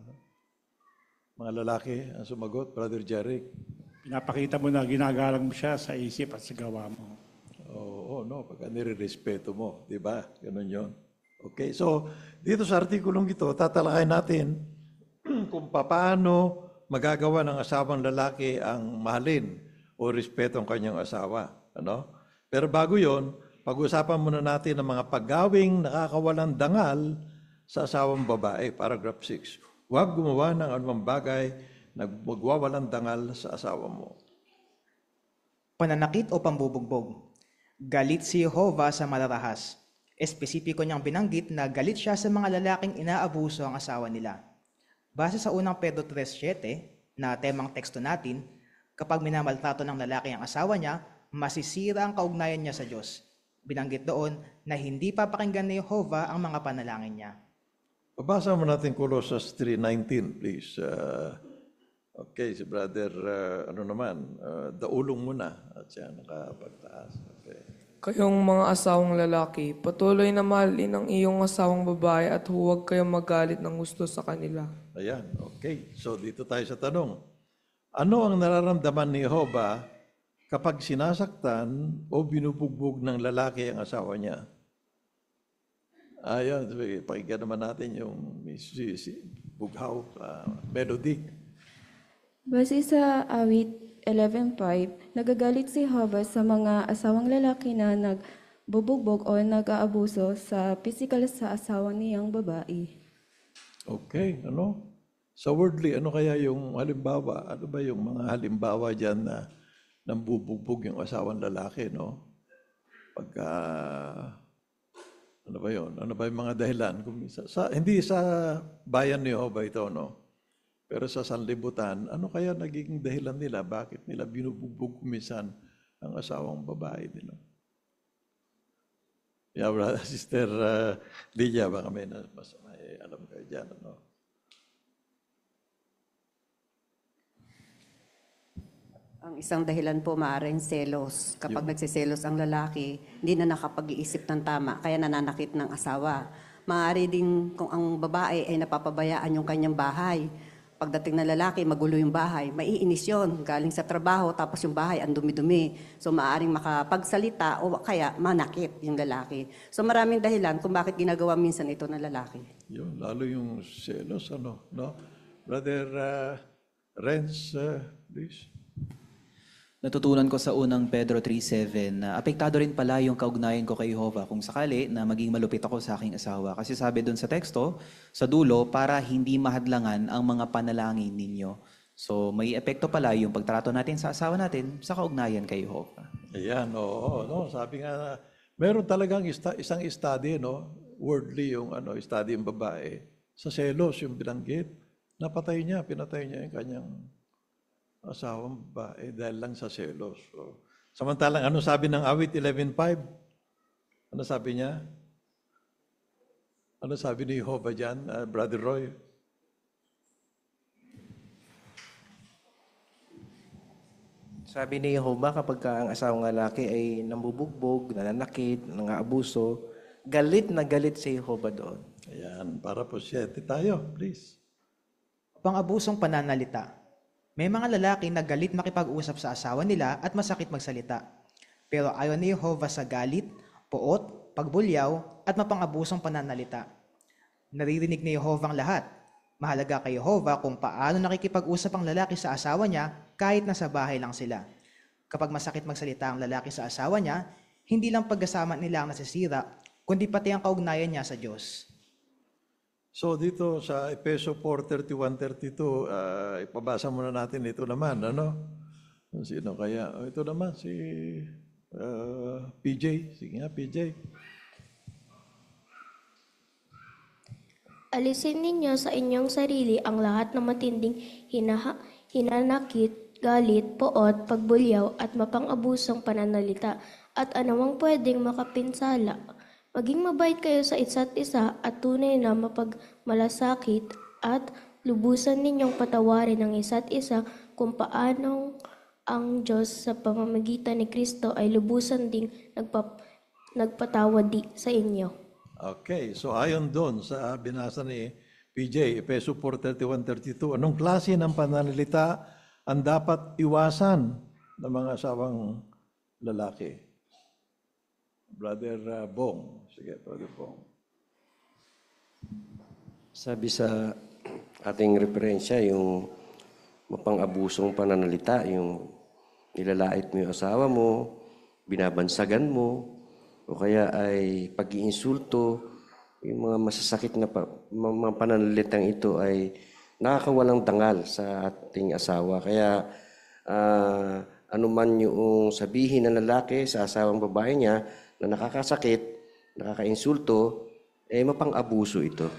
Mga lalaki ang sumagot, Brother Jeric. Pinapakita mo na ginagalang mo siya sa isip at sa gawa mo. Oo, pagka nire-respeto mo, di ba? Ganun yun. Okay, so dito sa artikulong ito, tatalakayin natin kung paano magagawa ng asawang lalaki ang mahalin o respeto ang kanyang asawa. Pero bago yon, pag-usapan muna natin ang mga paggawing nakakawalang dangal sa asawang babae. Paragraph 6. Huwag gumawa ng anumang bagay na magwawalang dangal sa asawa mo. Pananakit o pambubugbog. Galit si Jehovah sa mararahas. Espesipiko niyang binanggit na galit siya sa mga lalaking inaabuso ang asawa nila. Base sa unang Pedro 3:7 na temang teksto natin, Kapag minamaltrato ng lalaki ang asawa niya, masisira ang kaugnayan niya sa Diyos. Binanggit doon na hindi papakinggan ni Jehovah ang mga panalangin niya. Pabasa mo natin Colossus 3:19, please. Okay, si brother, daulong muna at siya nakapagtaas. Okay. Kayong mga asawang lalaki, patuloy na mahalin ang iyong asawang babae at huwag kayong magalit ng gusto sa kanila. Ayan, okay. So dito tayo sa tanong. Ano ang nararamdaman ni Jehovah kapag sinasaktan o binubugbog ng lalaki ang asawa niya? Ayan, pakinggan naman natin yung bughaw, melody. Base sa awit 11.5, nagagalit si Jehovah sa mga asawang lalaki na nagbubugbog o nag-aabuso sa physical sa asawa niyang babae. Okay, ano? Sa worldly, ano kaya yung halimbawa? Ano ba yung mga halimbawa dyan na nambubugbog yung asawang lalaki, no? Pagka, ano ba yun? Ano ba yung mga dahilan? Hindi sa bayan ni Jehovah ito, no? Pero sa sanlibutan, ano kaya naging dahilan nila? Bakit nila binubugbog kumisan ang asawang babae nila? Yeah, Sister Lydia, baka may alam kayo dyan, ano? Ang isang dahilan po maaaring selos. Kapag nagsiselos ang lalaki, hindi na nakapag-iisip ng tama, kaya nananakit ng asawa. Maaari din kung ang babae ay napapabayaan yung kanyang bahay. Pagdating ng lalaki, magulo yung bahay, maiinis yun. Galing sa trabaho, tapos yung bahay, ang dumi-dumi. So maaaring makapagsalita o kaya manakit yung lalaki. So maraming dahilan kung bakit ginagawa minsan ito ng lalaki. Yun, lalo yung selos, ano? No? Brother Renz, please. Natutunan ko sa unang Pedro 3:7 na apektado rin pala yung kaugnayan ko kay Jehovah kung sakali na maging malupit ako sa aking asawa. Kasi sabi doon sa teksto, sa dulo, para hindi mahadlangan ang mga panalangin ninyo. So may epekto pala yung pagtrato natin sa asawa natin sa kaugnayan kay Jehovah. Ayan, oo. No? Sabi nga, meron talagang isang study, no? Worldly yung study yung babae. Sa selos yung binanggit, pinatay niya yung kanyang asawang babae dahil lang sa selos. So, samantalang, ano sabi ng awit 11.5? Ano sabi niya? Ano sabi ni Jehovah dyan, Brother Roy? Sabi ni Jehovah, kapag ang asawang lalaki ay nambubugbog, nananakit, nangaabuso, galit na galit si Jehovah doon. Ayan, para po 7 tayo, please. Pang-abusong pananalita. May mga lalaki na galit makipag-usap sa asawa nila at masakit magsalita. Pero ayaw ni Jehovah sa galit, puot, pagbulyaw at mapang-abusong pananalita. Naririnig ni Jehovah ang lahat. Mahalaga kay Jehovah kung paano nakikipag-usap ang lalaki sa asawa niya kahit nasa bahay lang sila. Kapag masakit magsalita ang lalaki sa asawa niya, hindi lang pagkasama nila ang nasisira, kundi pati ang kaugnayan niya sa Diyos. So dito sa Efeso 4:31-32, ipabasa muna natin ito naman, ano? Sino kaya? Ito naman si PJ. Sige nga, PJ. Alisin ninyo sa inyong sarili ang lahat ng matinding hinanakit, galit, poot, pagbulyaw at mapang-abusong pananalita at anumang pwedeng makapinsala. Maging mabait kayo sa isa't isa at tunay na mapagmalasakit at lubusan ninyong patawarin ang isa't isa kung paanong ang Diyos sa pamamagitan ni Kristo ay lubusan ding nagpatawad sa inyo. Okay, so ayon doon sa binasa ni PJ, Efeso 4:31-32, anong klase ng pananalita ang dapat iwasan ng mga asawang lalaki? Brother Bong. Sige, Brother Bong. Sabi sa ating referensya, yung mapang-abusong pananalita, yung nilalait mo yung asawa mo, binabansagan mo, o kaya ay pag-iinsulto, yung mga masasakit na mga pananalitang ito ay nakakawalang dangal sa ating asawa. Kaya anuman yung sabihin ng lalaki sa asawang babae niya na nakakasakit, nakakainsulto, mapang-abuso ito.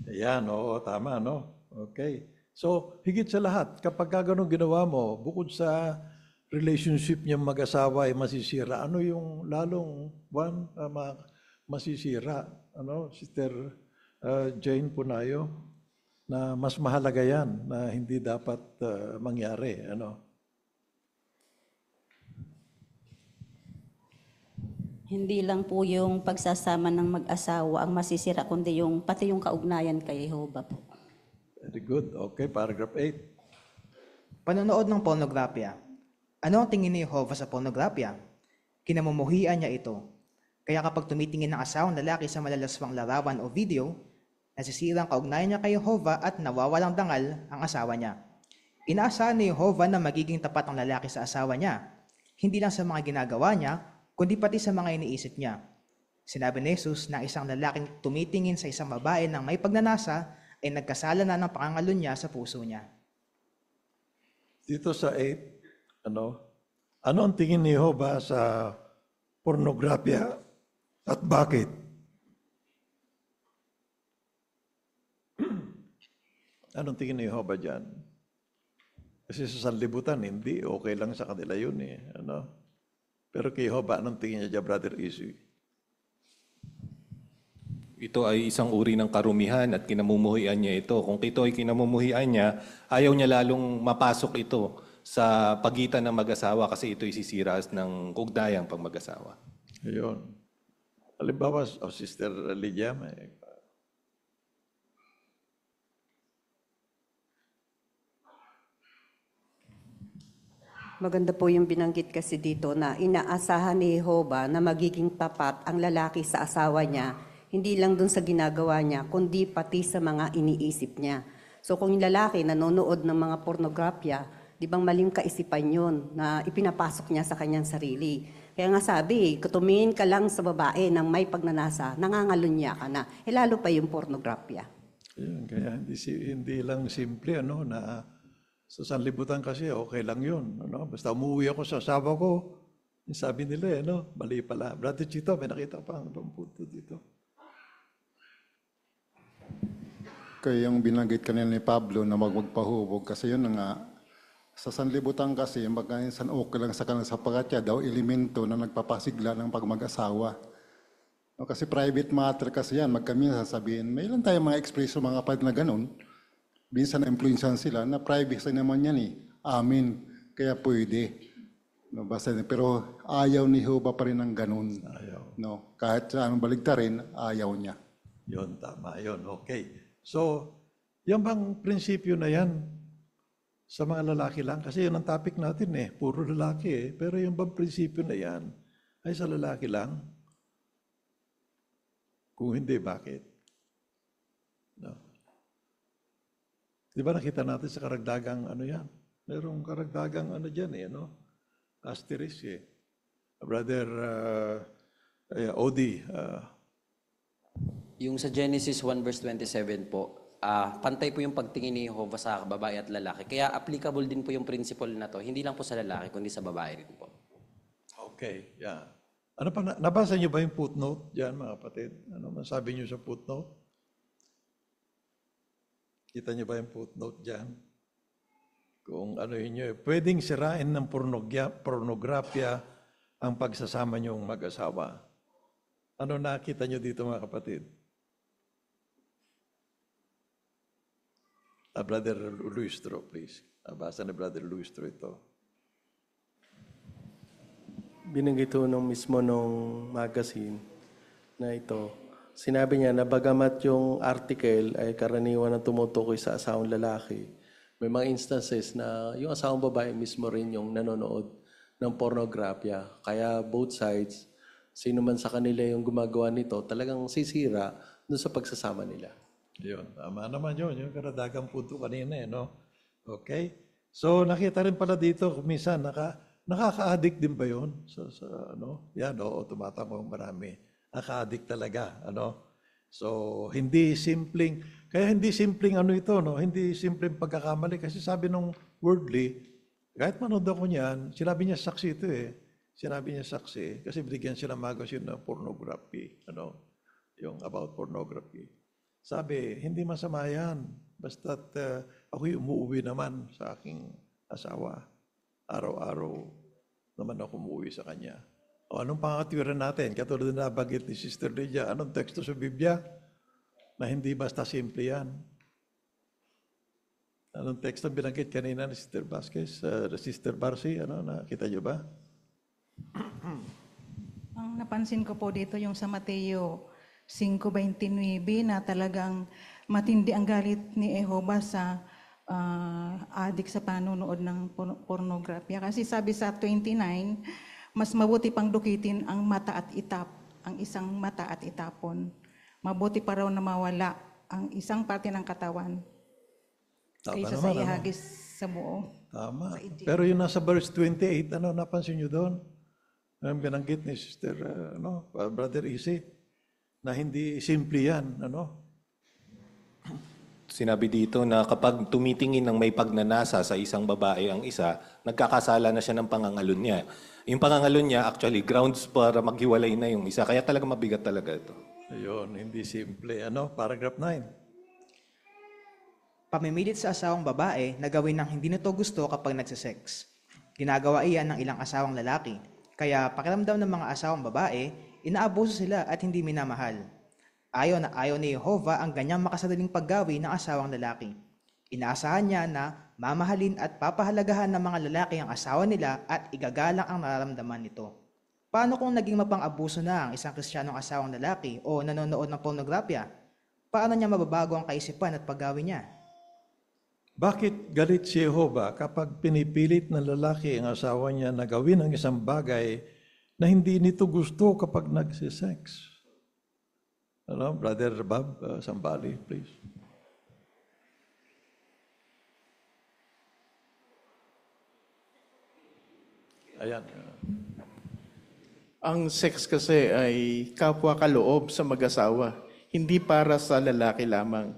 Ayan, oo, tama, no? Okay. So, higit sa lahat, kapag ganun ginawa mo, bukod sa relationship niyang mag-asawa ay masisira, ano yung lalong masisira? Ano, Sister Jane Punayo, na mas mahalaga yan, na hindi dapat mangyari. Ano? Hindi lang po yung pagsasama ng mag-asawa ang masisira, kundi pati yung kaugnayan kay Jehovah po. Very good. Okay, paragraph 8. Panonood ng pornograpya. Ano ang tingin ni Jehovah sa pornograpya? Kinamumuhian niya ito. Kaya kapag tumitingin ng asawang lalaki sa malalaswang larawan o video, nasisira ang kaugnayan niya kay Jehovah at nawawalang dangal ang asawa niya. Inaasahan ni Jehovah na magiging tapat ang lalaki sa asawa niya, hindi lang sa mga ginagawa niya, kundi pati sa mga iniisip niya. Sinabi ni Jesus na isang lalaking tumitingin sa isang babae ng may pagnanasa ay nagkasala na ng pangangalo niya sa puso niya. Dito sa 8, ano ang tingin ni Jehovah sa pornograpya at bakit? Anong tingin ni Jehovah dyan? Kasi sa sanlibutan, hindi. Okay lang sa kanila yun eh. Pero kay Jehovah, anong tingin niya dyan, Brother Izzy? Ito ay isang uri ng karumihan at kinamumuhian niya ito. Kung ito ay kinamumuhian niya, ayaw niya lalong mapasok ito sa pagitan ng mag-asawa kasi ito ay sisira ng ugnayan pag mag-asawa. Ayun. Halimbawa, Sister Lydia, Maganda po yung binanggit kasi dito na inaasahan ni Jehovah na magiging tapat ang lalaki sa asawa niya, hindi lang dun sa ginagawa niya, kundi pati sa mga iniisip niya. So kung yung lalaki nanonood ng mga pornograpya, di bang maling kaisipan yun na ipinapasok niya sa kanyang sarili. Kaya nga sabi, kung tumingin ka lang sa babae ng may pagnanasa, nangangalunya ka na. Lalo pa yung pornograpya. Ayun, kaya hindi lang simple na sa sanlibutan kasi okay lang yun. Basta umuwi ako sa asawa ko, sabi nila mali pala. Brother Chito, may nakita pa ang punto dito. Kaya yung binanggit kanina ni Pablo na magpahubog kasi yun nga, sa sanlibutan kasi, magkainsan okay lang sa kanila sapagkat daw elemento na nagpapasigla ng pag-mag-asawa. Kasi private matter kasi yan, magkaminsan sasabihin, may ilan tayong mga ekspresyon mga kapatid na ganun, minsan na-influensyan sila na privacy naman yan amin, kaya pwede. Pero ayaw ni Jehovah pa rin ng ganun. Ayaw. Kahit sa anong baligtarin, ayaw niya. Yun, tama yun. Okay. So, yung bang prinsipyo na yan sa mga lalaki lang? Kasi yun ang topic natin puro lalaki Pero yung bang prinsipyo na yan ay sa lalaki lang? Kung hindi, bakit? Di ba nakita natin sa karagdagang yan? Merong karagdagang dyan asterisk Brother Odi. Yung sa Genesis 1 verse 27 po, pantay po yung pagtingin ni Jehovah sa babae at lalaki. Kaya applicable din po yung principle na to, hindi lang po sa lalaki, kundi sa babae rin po. Okay, yeah. Nabasa niyo ba yung footnote dyan, mga kapatid? Ano masabi niyo sa footnote? Kita niyo ba yung footnote dyan? Kung niyo, pwedeng sirain ng pornograpya ang pagsasama niyong mag-asawa. Ano nakita niyo dito, mga kapatid? Brother Luistro, please. Basa ni Brother Luistro ito. Binanggit mismo nung magazine na ito. Sinabi niya na bagamat yung article ay karaniwan na tumutukoy sa asawang lalaki, may mga instances na yung asawang babae mismo rin yung nanonood ng pornograpya. Kaya both sides, sino man sa kanila yung gumagawa nito, talagang sisira doon sa pagsasama nila. Yun, tama naman yun. Yung karadagang punto kanina Okay? So nakita rin pala dito, minsan nakaka-addict din ba yun? Yan, tumatangong marami. Nakaka-addict talaga, So, hindi simpleng ito, Hindi simpleng pagkakamali. Kasi sabi nung worldly, kahit manood ako niyan, sinabi niya saksi ito Sinabi niya saksi, kasi binigyan siya ng magazine ng pornography, yung about pornography. Sabi, hindi masama yan. Basta't ako'y umuwi naman sa aking asawa. Araw-araw naman ako umuwi sa kanya. O anong pangatiwiran natin? Katulad na nabanggit ni Sister Lydia, anong teksto sa Biblia? Na hindi basta simple yan. Anong teksto binanggit kanina ni Sister Vasquez, Sister Barcy, nakita niyo ba? Ang napansin ko po dito yung sa Mateo 5:29 na talagang matindi ang galit ni Jehovah sa adik sa panonood ng pornography. Kasi sabi sa 29, mas mabuti pang dukitin ang mata at itap, ang isang mata at itapon. Mabuti pa raw na mawala ang isang parte ng katawan kaysa sa ihagis sa buo. Tama. Pero yung nasa verse 28, napansin nyo doon? Ang binanggit ni Sister, Brother Isi, na hindi simple yan, Sinabi dito na kapag tumitingin ng may pagnanasa sa isang babae ang isa, nagkakasala na siya ng pangangalun niya. Yung pangangalun niya, actually, grounds para maghiwalay na yung isa. Kaya talaga mabigat talaga ito. Ayun, hindi simple. Paragraph 9. Pamimilit sa asawang babae na gawin ng hindi nito gusto kapag nagsisex. Ginagawa iyan ng ilang asawang lalaki. Kaya pakiramdam ng mga asawang babae, inaabuso sila at hindi minamahal. Ayaw na ayaw ni Jehovah ang ganyang makasariling paggawi ng asawang lalaki. Inaasahan niya na mamahalin at papahalagahan ng mga lalaki ang asawa nila at igagalang ang nararamdaman nito. Paano kung naging mapang-abuso na ang isang Kristiyanong asawang lalaki o nanonood ng pornografya? Paano niya mababago ang kaisipan at paggawi niya? Bakit galit si Jehovah kapag pinipilit ng lalaki ang asawa niya na gawin ang isang bagay na hindi nito gusto kapag nagsisex? Brother Bob Sambali, please. Ayan. Ang sex kasi ay kapwa kaloob sa mag-asawa, hindi para sa lalaki lamang.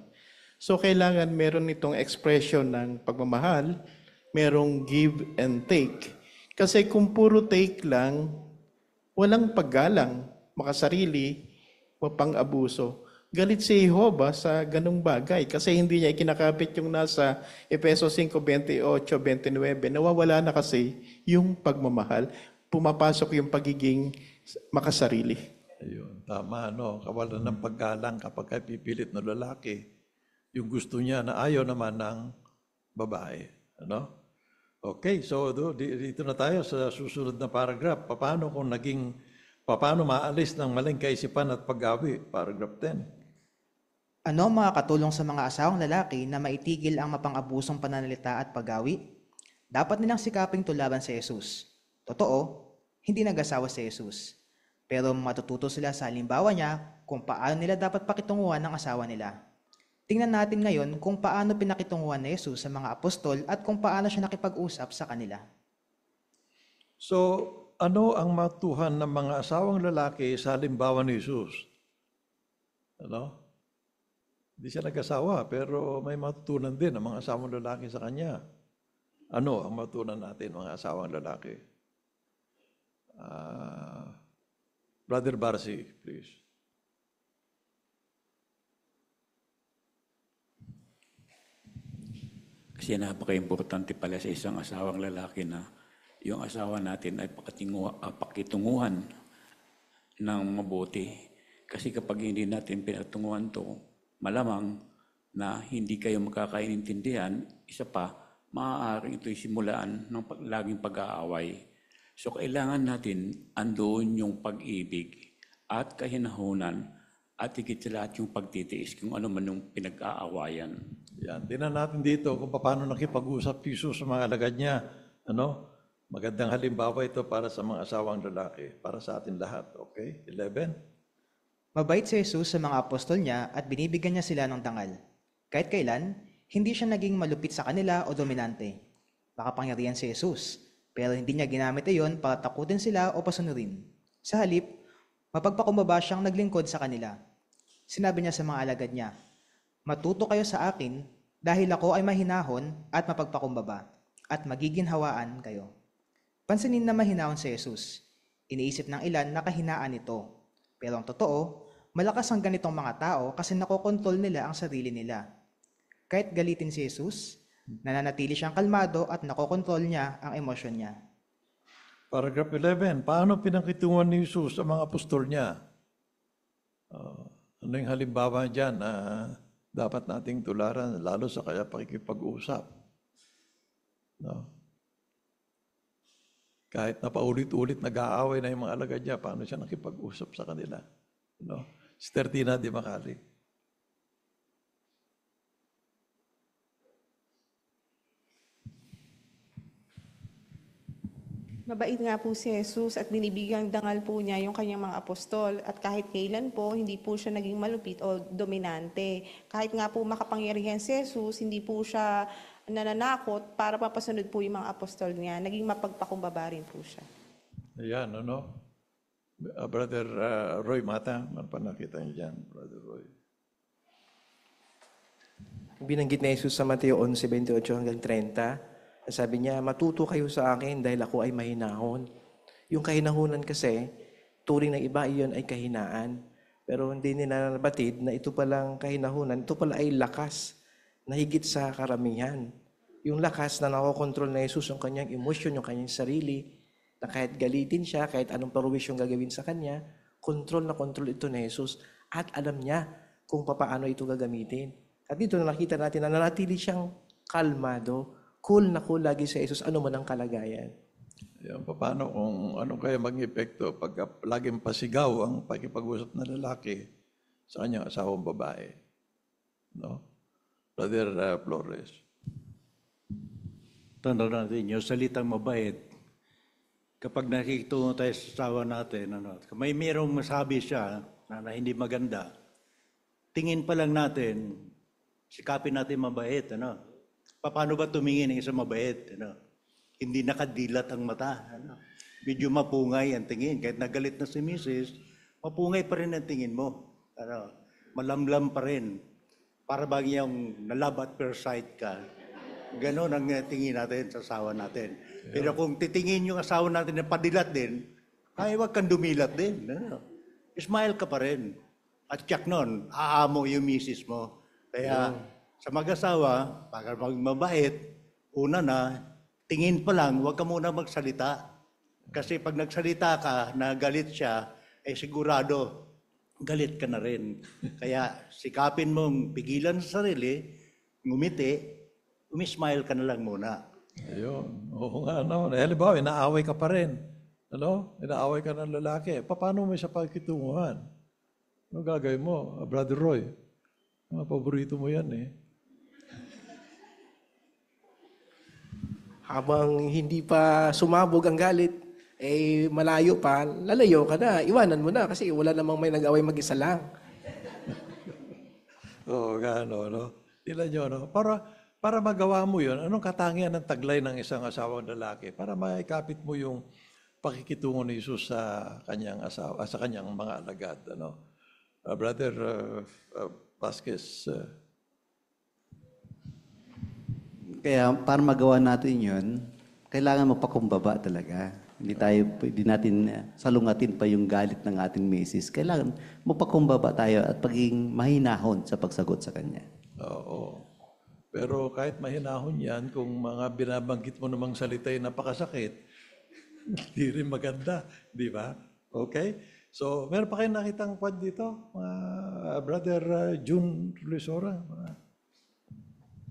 So kailangan meron itong expression ng pagmamahal, merong give and take. Kasi kung puro take lang, walang paggalang, makasarili, mapang-abuso. Galit si Jehovah sa ganung bagay kasi hindi niya ikinakapit yung nasa Efesos 5:28-29. Nawawala na kasi yung pagmamahal. Pumapasok yung pagiging makasarili. Ayun, tama, kawalan ng paggalang kapag pipilit ng lalaki. Yung gusto niya na ayaw naman ng babae. Okay, so dito na tayo sa susunod na paragraph. Paano maalis ng maling kaisipan at paggawi? Paragraph 10. Ano ang makakatulong sa mga asawang lalaki na maitigil ang mapang-abusong pananalita at paggawi? Dapat nilang sikaping tularan si Jesus. Totoo, hindi nag-asawa si Jesus. Pero matututo sila sa halimbawa niya kung paano nila dapat pakitunguhan ng asawa nila. Tingnan natin ngayon kung paano pinakitunguhan ni Jesus sa mga apostol at kung paano siya nakipag-usap sa kanila. So, ano ang matuhan ng mga asawang lalaki sa halimbawa ni Jesus? Hindi siya nag-asawa, pero may matutunan din ang mga asawang lalaki sa kanya. Ano ang matutunan natin, mga asawang lalaki? Brother Barcy, please. Kasi napaka-importante pala sa isang asawang lalaki na yung asawa natin ay pakitunguhan ng mabuti. Kasi kapag hindi natin pinatunguhan to, malamang na hindi kayo magkakaintindihan, isa pa, maaaring ito'y simulaan ng laging pag-aaway. So kailangan natin andoon yung pag-ibig at kahinahunan at higit sa lahat yung pagtitiis kung ano man yung pinag-aawayan. Yan, tingnan natin dito kung paano nakipag-usap Jesus sa mga alagad niya. Magandang halimbawa ito para sa mga asawang lalaki, para sa atin lahat. Okay? 11. Mabait si Jesus sa mga apostol niya at binibigyan niya sila ng dangal. Kahit kailan, hindi siya naging malupit sa kanila o dominante. Makapangyarihan si Jesus, pero hindi niya ginamit iyon para takutin sila o pasunurin. Sa halip, mapagpakumbaba siyang naglingkod sa kanila. Sinabi niya sa mga alagad niya, "Matuto kayo sa akin dahil ako ay mahinahon at mapagpakumbaba at magiginhawaan kayo." Pansinin na mahinahon si Jesus. Iniisip ng ilan na kahinaan ito. Pero ang totoo, Malakas ang ganitong mga tao kasi nakokontrol nila ang sarili nila. Kahit galitin si Jesus, nananatili siyang kalmado at nakokontrol niya ang emosyon niya. Paragraph 11, paano pinakitungan ni Jesus ang mga apostol niya? Ano yung halimbawa dyan na dapat nating tularan, lalo sa kaya pakikipag-usap? No? Kahit na paulit-ulit nag-aaway na yung mga alagad niya, paano siya nakipag-usap sa kanila? No? Sister Tina Di Macali. Mabait nga po si Jesus at binibigyang dangal po niya yung kanyang mga apostol at kahit kailan po, hindi po siya naging malupit o dominante. Kahit nga po makapangyarihan si Jesus, hindi po siya nananakot para papasunod po yung mga apostol niya. Naging mapagpakumbaba rin po siya. Ayan, ano? Brother Roy Mata, ano pa nakita niyo dyan, Brother Roy? Binanggit na Jesus sa Mateo 11:28 hanggang 30, sabi niya, matuto kayo sa akin dahil ako ay mahinahon. Yung kahinahunan kasi, turing ng iba iyon ay kahinaan. Pero hindi nila nabatid na ito palang kahinahunan, ito pala ay lakas na higit sa karamihan. Yung lakas na nakokontrol na Jesus yung kanyang emosyon, yung kanyang sarili, na kahit galitin siya, kahit anong paruwis yung gagawin sa kanya, kontrol na kontrol ito ni Jesus at alam niya kung paano ito gagamitin. At dito nakita natin na nanatili siyang kalmado, cool na cool lagi sa Jesus, ano man ang kalagayan. Yan, paano kung ano kaya maging epekto pag laging pasigaw ang pakipag-usap ng lalaki sa kanyang asawang babae? No? Brother Flores. Tanda natin yung salitang mabait. Kapag nakikitungo tayo sa asawa natin, may mayroong masabi siya na hindi maganda, tingin pa lang natin, sikapin natin mabait. Paano ba tumingin ng isang mabait? Hindi nakadilat ang mata. Medyo mapungay ang tingin. Kahit nagalit na si Mrs., mapungay pa rin ang tingin mo. Malamlam pa rin. Para bang yung nalove at first sight ka. Ganon ang tingin natin sa asawa natin. Pero kung titingin yung asawa natin na padilat din, ay wag kang dumilat din. Smile ka pa rin. At tiyak nun, aamo yung misis mo. Kaya sa mag-asawa, pag mabait, una na, tingin pa lang, huwag ka muna magsalita. Kasi pag nagsalita ka na galit siya, ay sigurado, galit ka na rin. Kaya sikapin mong pigilan sa sarili, ngumiti, umismile ka na lang muna. Ayun. Oo nga, no? Halimbawa, inaaway ka pa rin. Inaaway ka ng lalaki. Paano mo siya pagkitunguhan? Ano gagawin mo, Brother Roy? Mga paborito mo yan eh. Habang hindi pa sumabog ang galit, malayo pa, lalayo ka na, iwanan mo na kasi wala namang may nag-away mag-isa lang. Oo, gano, no? Tingnan nyo, no? Para magawa mo yun, anong katangian ng taglay ng isang asawang lalaki? Para maikapit mo yung pakikitungo ni Jesus sa kanyang asawa, sa kanyang mga alagad, ano? Brother Vasquez. Kaya para magawa natin yun, kailangan magpakumbaba talaga. Hindi natin salungatin pa yung galit ng ating misis. Kailangan magpakumbaba tayo at paging mahinahon sa pagsagot sa kanya. Oo. Pero kahit mahinahon yan, kung mga binabanggit mo namang salita ay napakasakit, hindi rin maganda. Di ba? Okay? So, meron pa kayong nakitang kwad dito? Brother June Luisora?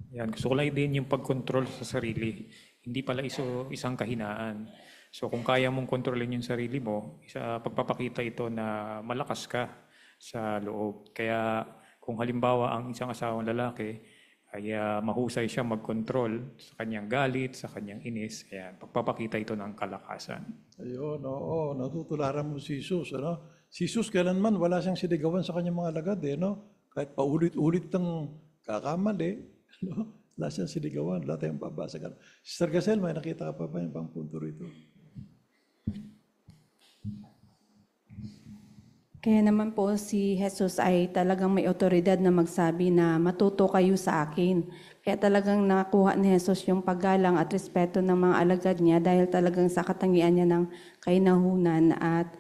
Yan, gusto ko lang din yung pag-control sa sarili. Hindi pala isang kahinaan. So kung kaya mong kontrolin yung sarili mo, pagpapakita ito na malakas ka sa loob. Kaya kung halimbawa ang isang asawang lalaki ay mahusay siya mag-control sa kanyang galit, sa kanyang inis, ayan, pagpapakita ito ng kalakasan. Ayun, oo, natutularan mo si Jesus. Si Jesus kailanman wala siyang sinigawan sa kanyang mga alagad. Kahit paulit-ulit ng kakamali, wala siyang sinigawan, wala tayong babasa. Sister Gazelle, may nakita ka pa ba yung pang punto rito? Kaya naman po si Jesus ay talagang may otoridad na magsabi na matuto kayo sa akin. Kaya talagang nakuha ni Jesus yung paggalang at respeto ng mga alagad niya dahil talagang sa katangian niya ng kainahunan at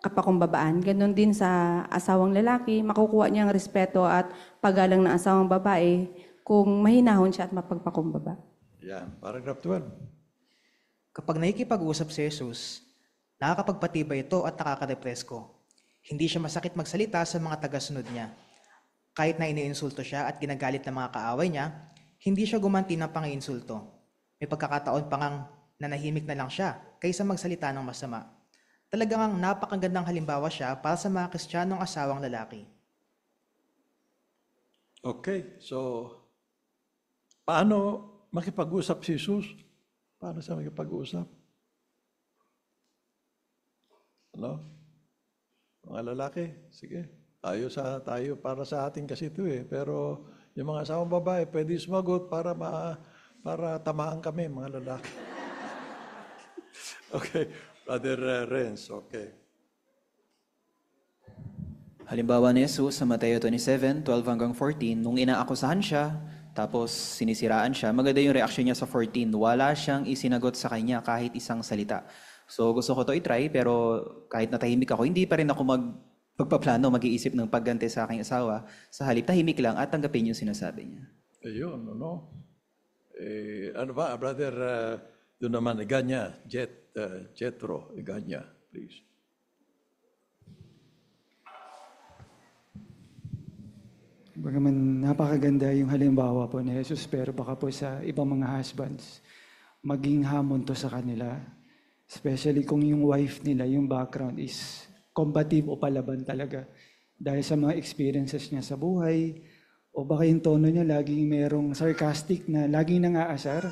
kapakumbabaan. Ganon din sa asawang lalaki, makukuha niya ang respeto at paggalang ng asawang babae kung mahinahon siya at mapagpakumbaba. Yan, paragraph 12. Kapag nakikipag-usap si Jesus, nakakapagpatibay ito at nakakadepresko. Hindi siya masakit magsalita sa mga tagasunod niya. Kahit na iniinsulto siya at ginagalit ng mga kaaway niya, hindi siya gumanti ng pangiinsulto. May pagkakataon pa ngang nanahimik na lang siya kaysa magsalita ng masama. Talagang napakagandang halimbawa siya para sa mga Kristiyanong asawang lalaki. Okay, so paano makipag-usap si Jesus? Paano siya makipag-usap? Ano? Mga lalaki, sige. Tayo para sa atin kasi ito eh. Pero yung mga asawang babae, pwede sumagot para tamaan kami, mga lalaki. Okay. Brother Renz, okay. Halimbawa ni Jesus sa Mateo 27, 12 hanggang 14, nung inaakusahan siya, tapos sinisiraan siya, maganda yung reaction niya sa 14. Wala siyang isinagot sa kanya kahit isang salita. So gusto ko to i-try, pero kahit natahimik ako, hindi pa rin ako magpaplano, mag-iisip ng pagganti sa aking asawa. Sa halip, tahimik lang at tanggapin yung sinasabi niya. Ayun, ano? Ano ba, brother, doon naman, Iganya, Jetro, Iganya, please. Bagaman napakaganda yung halimbawa po ni Jesus, pero baka po sa ibang mga husbands, maging hamon to sa kanila. Especially kung yung wife nila, yung background is combative o palaban talaga. Dahil sa mga experiences niya sa buhay, o baka yung tono niya laging merong sarcastic na laging nangaasar.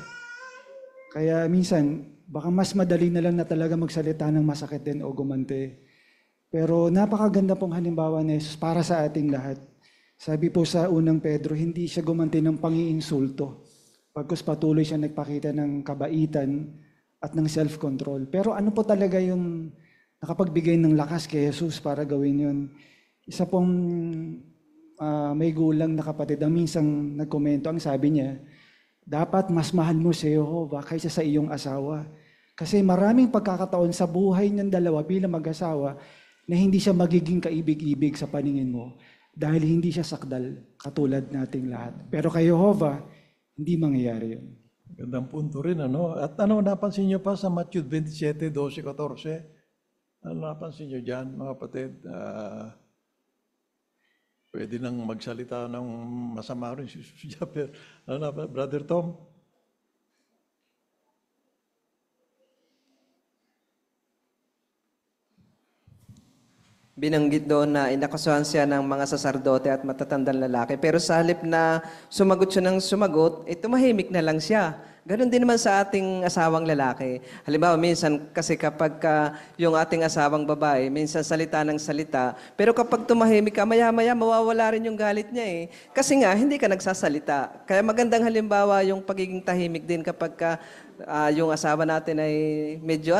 Kaya minsan, baka mas madali na lang na talaga magsalita ng masakit din o gumante. Pero napakaganda pong halimbawa ni Jesus para sa ating lahat. Sabi po sa unang Pedro, hindi siya gumanti ng pangiinsulto. Pagkus patuloy siya nagpakita ng kabaitan at ng self-control. Pero ano po talaga yung nakapagbigay ng lakas kay Jesus para gawin yun? Isa pong may gulang na kapatid ang minsang nagkomento, ang sabi niya, dapat mas mahal mo si Jehovah kaysa sa iyong asawa. Kasi maraming pagkakataon sa buhay ng dalawa bilang mag-asawa na hindi siya magiging kaibig-ibig sa paningin mo dahil hindi siya sakdal katulad nating lahat. Pero kay Jehovah, hindi mangyayari yun. Gandang punto rin, ano? At ano, napansin niyo pa sa Matthew 27, 12, 14? Ano napansin niyo dyan, mga kapatid? Pwede nang magsalita ng masama rin si Japper. Ano na, Brother Tom? Binanggit doon na inakusahan siya ng mga saserdote at matatandang lalaki. Pero sa halip na sumagot siya ng sumagot, tumahimik na lang siya. Ganon din naman sa ating asawang lalaki. Halimbawa, minsan kasi kapag yung ating asawang babae, minsan salita ng salita, pero kapag tumahimik ka, maya-maya mawawala rin yung galit niya eh. Kasi nga, hindi ka nagsasalita. Kaya magandang halimbawa yung pagiging tahimik din kapag yung asawa natin ay medyo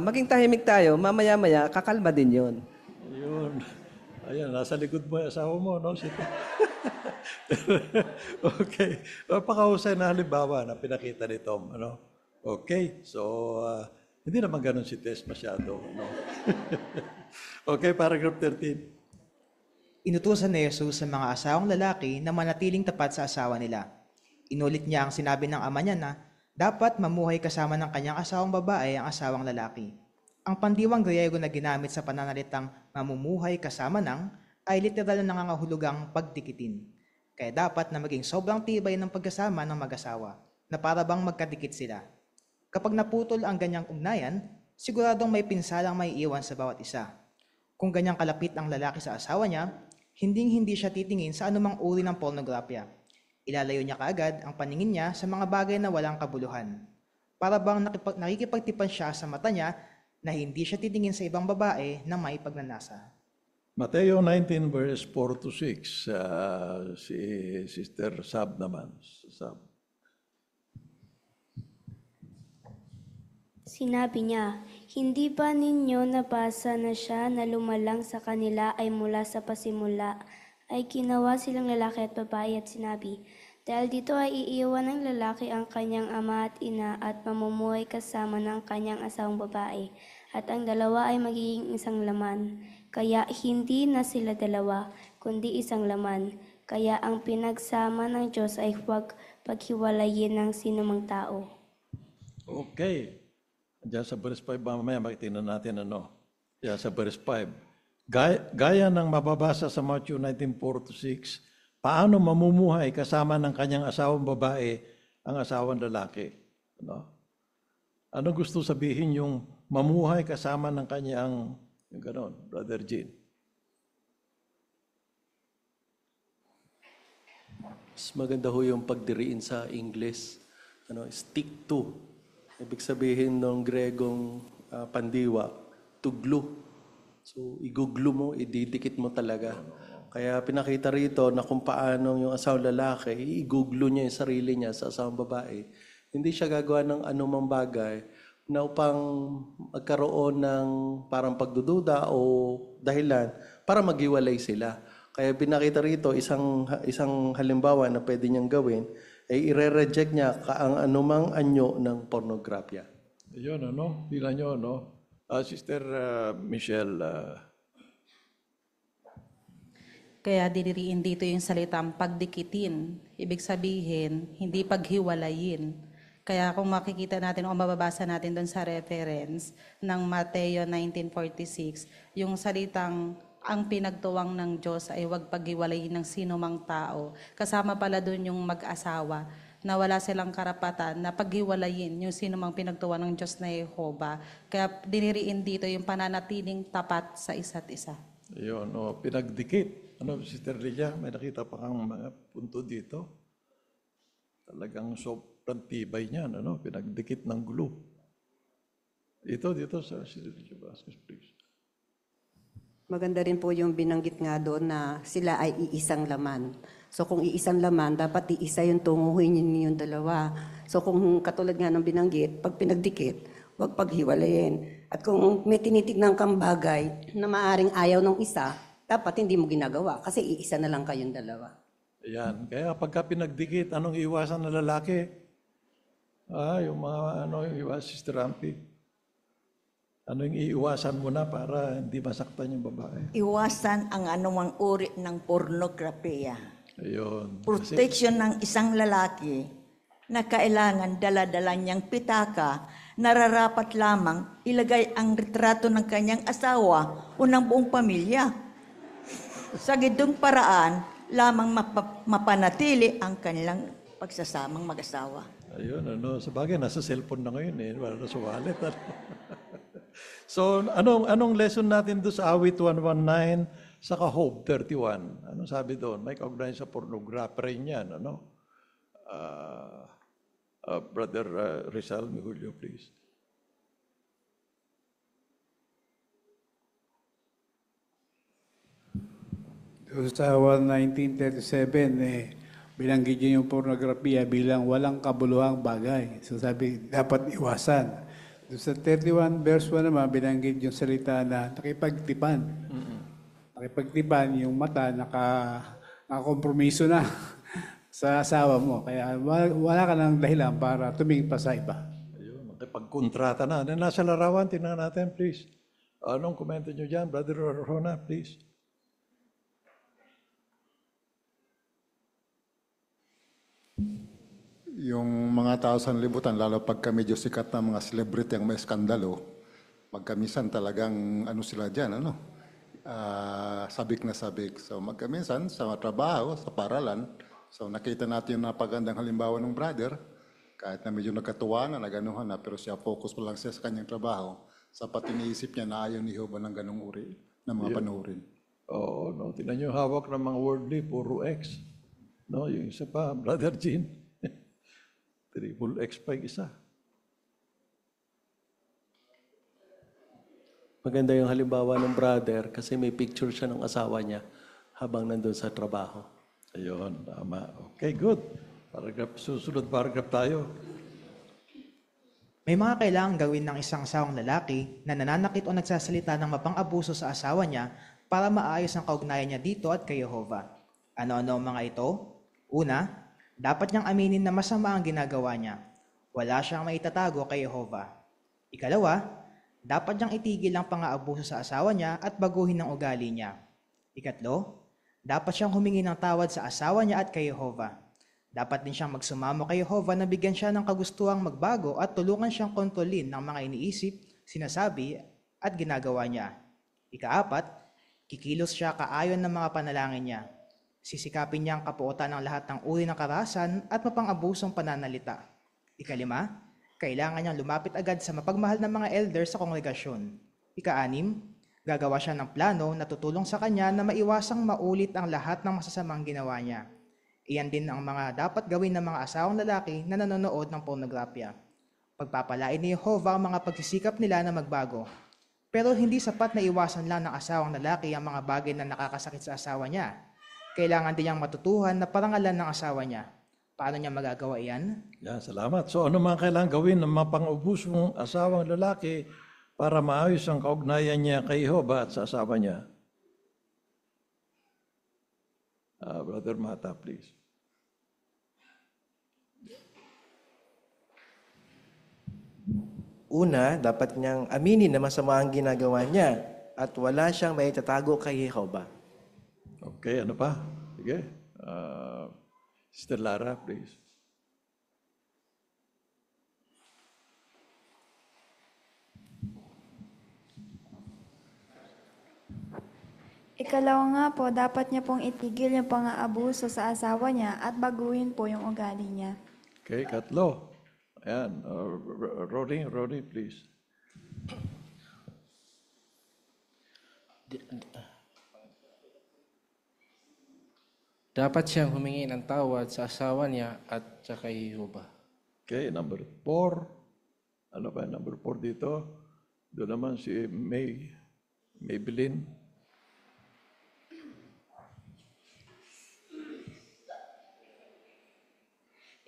maging tahimik tayo, mamaya-maya kakalma din yun. Ayun. Ayan, nasa likod mo yung asawa mo, no? Okay. Napakahusay na halimbawa na pinakita ni Tom, ano? Okay. So, hindi naman ganun si Tess masyado, no? Okay, paragraph 13. Inutusan ni Jesus sa mga asawang lalaki na manatiling tapat sa asawa nila. Inulit niya ang sinabi ng ama niya na dapat mamuhay kasama ng kanyang asawang babae ang asawang lalaki. Ang pandiwang Griego na ginamit sa pananalitang mamumuhay kasama ng ay literal na nangangahulugang pagdikitin. Kaya dapat na maging sobrang tibay ng pagkasama ng mag-asawa na para bang magkadikit sila. Kapag naputol ang ganyang ugnayan, siguradong may pinsalang may iwan sa bawat isa. Kung ganyang kalapit ang lalaki sa asawa niya, hindi siya titingin sa anumang uri ng pornografya. Ilalayo niya kaagad ang paningin niya sa mga bagay na walang kabuluhan. Para bang nakikipagtipan siya sa mata niya na hindi siya titingin sa ibang babae na may pagnanasa. Mateo 19 verse 4 to 6. Si Sister Sab naman. Sab. Sinabi niya, hindi ba ninyo nabasa na siya na lumalang sa kanila ay mula sa pasimula, ay ginawa silang lalaki at babae at sinabi, dahil dito ay iiwan ng lalaki ang kanyang ama at ina at mamumuhay kasama ng kanyang asawang babae, at ang dalawa ay magiging isang laman. Kaya hindi na sila dalawa, kundi isang laman. Kaya ang pinagsama ng Diyos ay huwag paghiwalayin ng sinumang tao. Okay. Diyan sa verse 5, mamaya makitingnan natin ano. Diyan sa verse 5. Gaya ng mababasa sa Matthew 19:4-6, paano mamumuhay kasama ng kanyang asawang babae ang asawang lalaki? Ano? Ano gusto sabihin yung mamuhay kasama ng kanyang, yung gano'n, Brother Jean? Mas maganda ho yung pagdiriin sa English. Stick to. Ibig sabihin ng Gregong pandiwa, to glue. So, iguglo mo, ididikit mo talaga. Kaya pinakita rito na kung paano yung asawang lalaki, iguglo niya yung sarili niya sa asawang babae. Hindi siya gagawa ng anumang bagay na upang magkaroon ng parang pagdududa o dahilan para maghiwalay sila. Kaya pinakita rito, isang halimbawa na pwede niyang gawin, ay ire-reject niya ang anumang anyo ng pornografya. Yun, ano? Bilang nyo, no? Sister Michelle. Kaya diniriin dito yung salitang pagdikitin. Ibig sabihin, hindi paghiwalayin. Kaya kung makikita natin o mababasa natin doon sa reference ng Mateo 19:46, yung salitang ang pinagtuwang ng Diyos ay huwag paghiwalayin ng sino mang tao. Kasama pala doon yung mag-asawa na wala silang karapatan na paghiwalayin yung sino mang pinagtuwang ng Diyos na Jehovah. Kaya diniriin dito yung pananatiling tapat sa isa't isa. Yun, pinagdikit. Ano, Sister Lilia, may nakita pa kang mga punto dito? Talagang sobrang tibay niyan, pinagdikit ng glue. Dito, sa Sister Lilia Vasquez, please. Maganda rin po yung binanggit nga doon na sila ay iisang laman. So kung iisang laman, dapat iisa yung tunguhin yung dalawa. So kung katulad nga ng binanggit, pag pinagdikit, huwag paghiwalayin. At kung may tinitignan kang bagay na maaring ayaw ng isa, dapat hindi mo ginagawa kasi iisa na lang kayong dalawa. Ayan. Kaya pagka pinagdikit, anong iwasan ng lalaki? Yung mga, yung iwas, Sister Rampi. Ano yung iiwasan mo na para hindi masaktan yung babae? Iwasan ang anumang uri ng pornografiya. Ayun. Protection ng isang lalaki na kailangan dala-dala niyang pitaka, nararapat lamang ilagay ang retrato ng kanyang asawa o ng buong pamilya. Sa gitong paraan, lamang mapanatili ang kanilang pagsasamang mag-asawa. Ayun, sa bagay, nasa cellphone na ngayon wala na sa wallet. So, anong lesson natin doon sa Awit 119 saka Hope 31? Anong sabi doon? May kaugnayan sa pornographer rin yan, Brother Rizal Mihulio, please. Sa 1937, binanggit niya yung pornografiya bilang walang kabuluhang bagay. So sabi, dapat iwasan. Sa 31 verse 1 naman, binanggit yung salita na nakipagtipan. Nakipagtipan, yung mata, nakakompromiso na sa asawa mo. Kaya wala ka ng dahilan para tumingin pa sa iba. Ayun, nakipagkontrata na. Nasa larawan, tingnan natin, please. Anong komento nyo dyan? Brother Rona, please. Yung mga tao sa libutan, lalo pagka medyo sikat na mga celebrity ang may skandalo, magkamisan talagang sila dyan, sabik na sabik. So magkamisan sa trabaho, sa paralan, so nakita natin yung napagandang halimbawa ng brother, kahit na medyo nagkatuwa na, naganuhan na, pero siya focus pa lang siya sa kanyang trabaho. Sapat iniisip niya na ayaw ni Jehovah ng ganong uri ng mga panurin. Oo, tingnan nyo hawak ng mga worldly, puro X. Yung isa pa, Brother Jean. Triple X pa yung isa. Maganda yung halimbawa ng brother kasi may picture siya ng asawa niya habang nandun sa trabaho. Ayun, tama. Okay, good. Susunod paragraph tayo. May mga kailangang gawin ng isang asawang lalaki na nananakit o nagsasalita ng mapang-abuso sa asawa niya para maayos ang kaugnayan niya dito at kay Jehovah. Ano-ano ang mga ito? Una, dapat niyang aminin na masama ang ginagawa niya. Wala siyang maitatago kay Jehovah. Ikalawa, Dapat niyang itigil ang pang-aabuso sa asawa niya at baguhin ang ugali niya. Ikatlo, dapat siyang humingi ng tawad sa asawa niya at kay Jehovah. Dapat din siyang magsumamo kay Jehovah na bigyan siya ng kagustuhang magbago at tulungan siyang kontrolin ng mga iniisip, sinasabi at ginagawa niya. Ikaapat, kikilos siya kaayon ng mga panalangin niya. Sisikapin niya ang kapuotan ng lahat ng uri ng karahasan at mapang-abusong pananalita. Ikalima, kailangan niyang lumapit agad sa mapagmahal ng mga elder sa kongregasyon. Ika-anim, gagawa siya ng plano na tutulong sa kanya na maiwasang maulit ang lahat ng masasamang ginawa niya. Iyan din ang mga dapat gawin ng mga asawang lalaki na nanonood ng pornografya. Pagpapalain ni Jehovah ang mga pagsisikap nila na magbago. Pero hindi sapat na iwasan lang ng asawang lalaki ang mga bagay na nakakasakit sa asawa niya. Kailangan din niyang matutuhan na parangalan ng asawa niya. Paano niya magagawa iyan? Yan, salamat. So ano mga kailangan gawin ng mga pang-ubusong asawang lalaki para maayos ang kaugnayan niya kay Jehovah at sa asawa niya? Brother Mata, please. Una, dapat niyang aminin na masama ang ginagawa niya at wala siyang may tatago kay Jehovah. Okay, ano pa? Sige. Sister Lara, please. Ikalawa nga po, dapat niya pong itigil yung pang-aabuso sa asawa niya at baguhin po yung ugali niya. Okay, katlo. Ayan. Rodney, please. Dapat siyang humingi ng tawad sa asawa niya at sa kay Jehovah. Okay, number 4. Ano ba number 4 dito? Doon naman si Maybelline.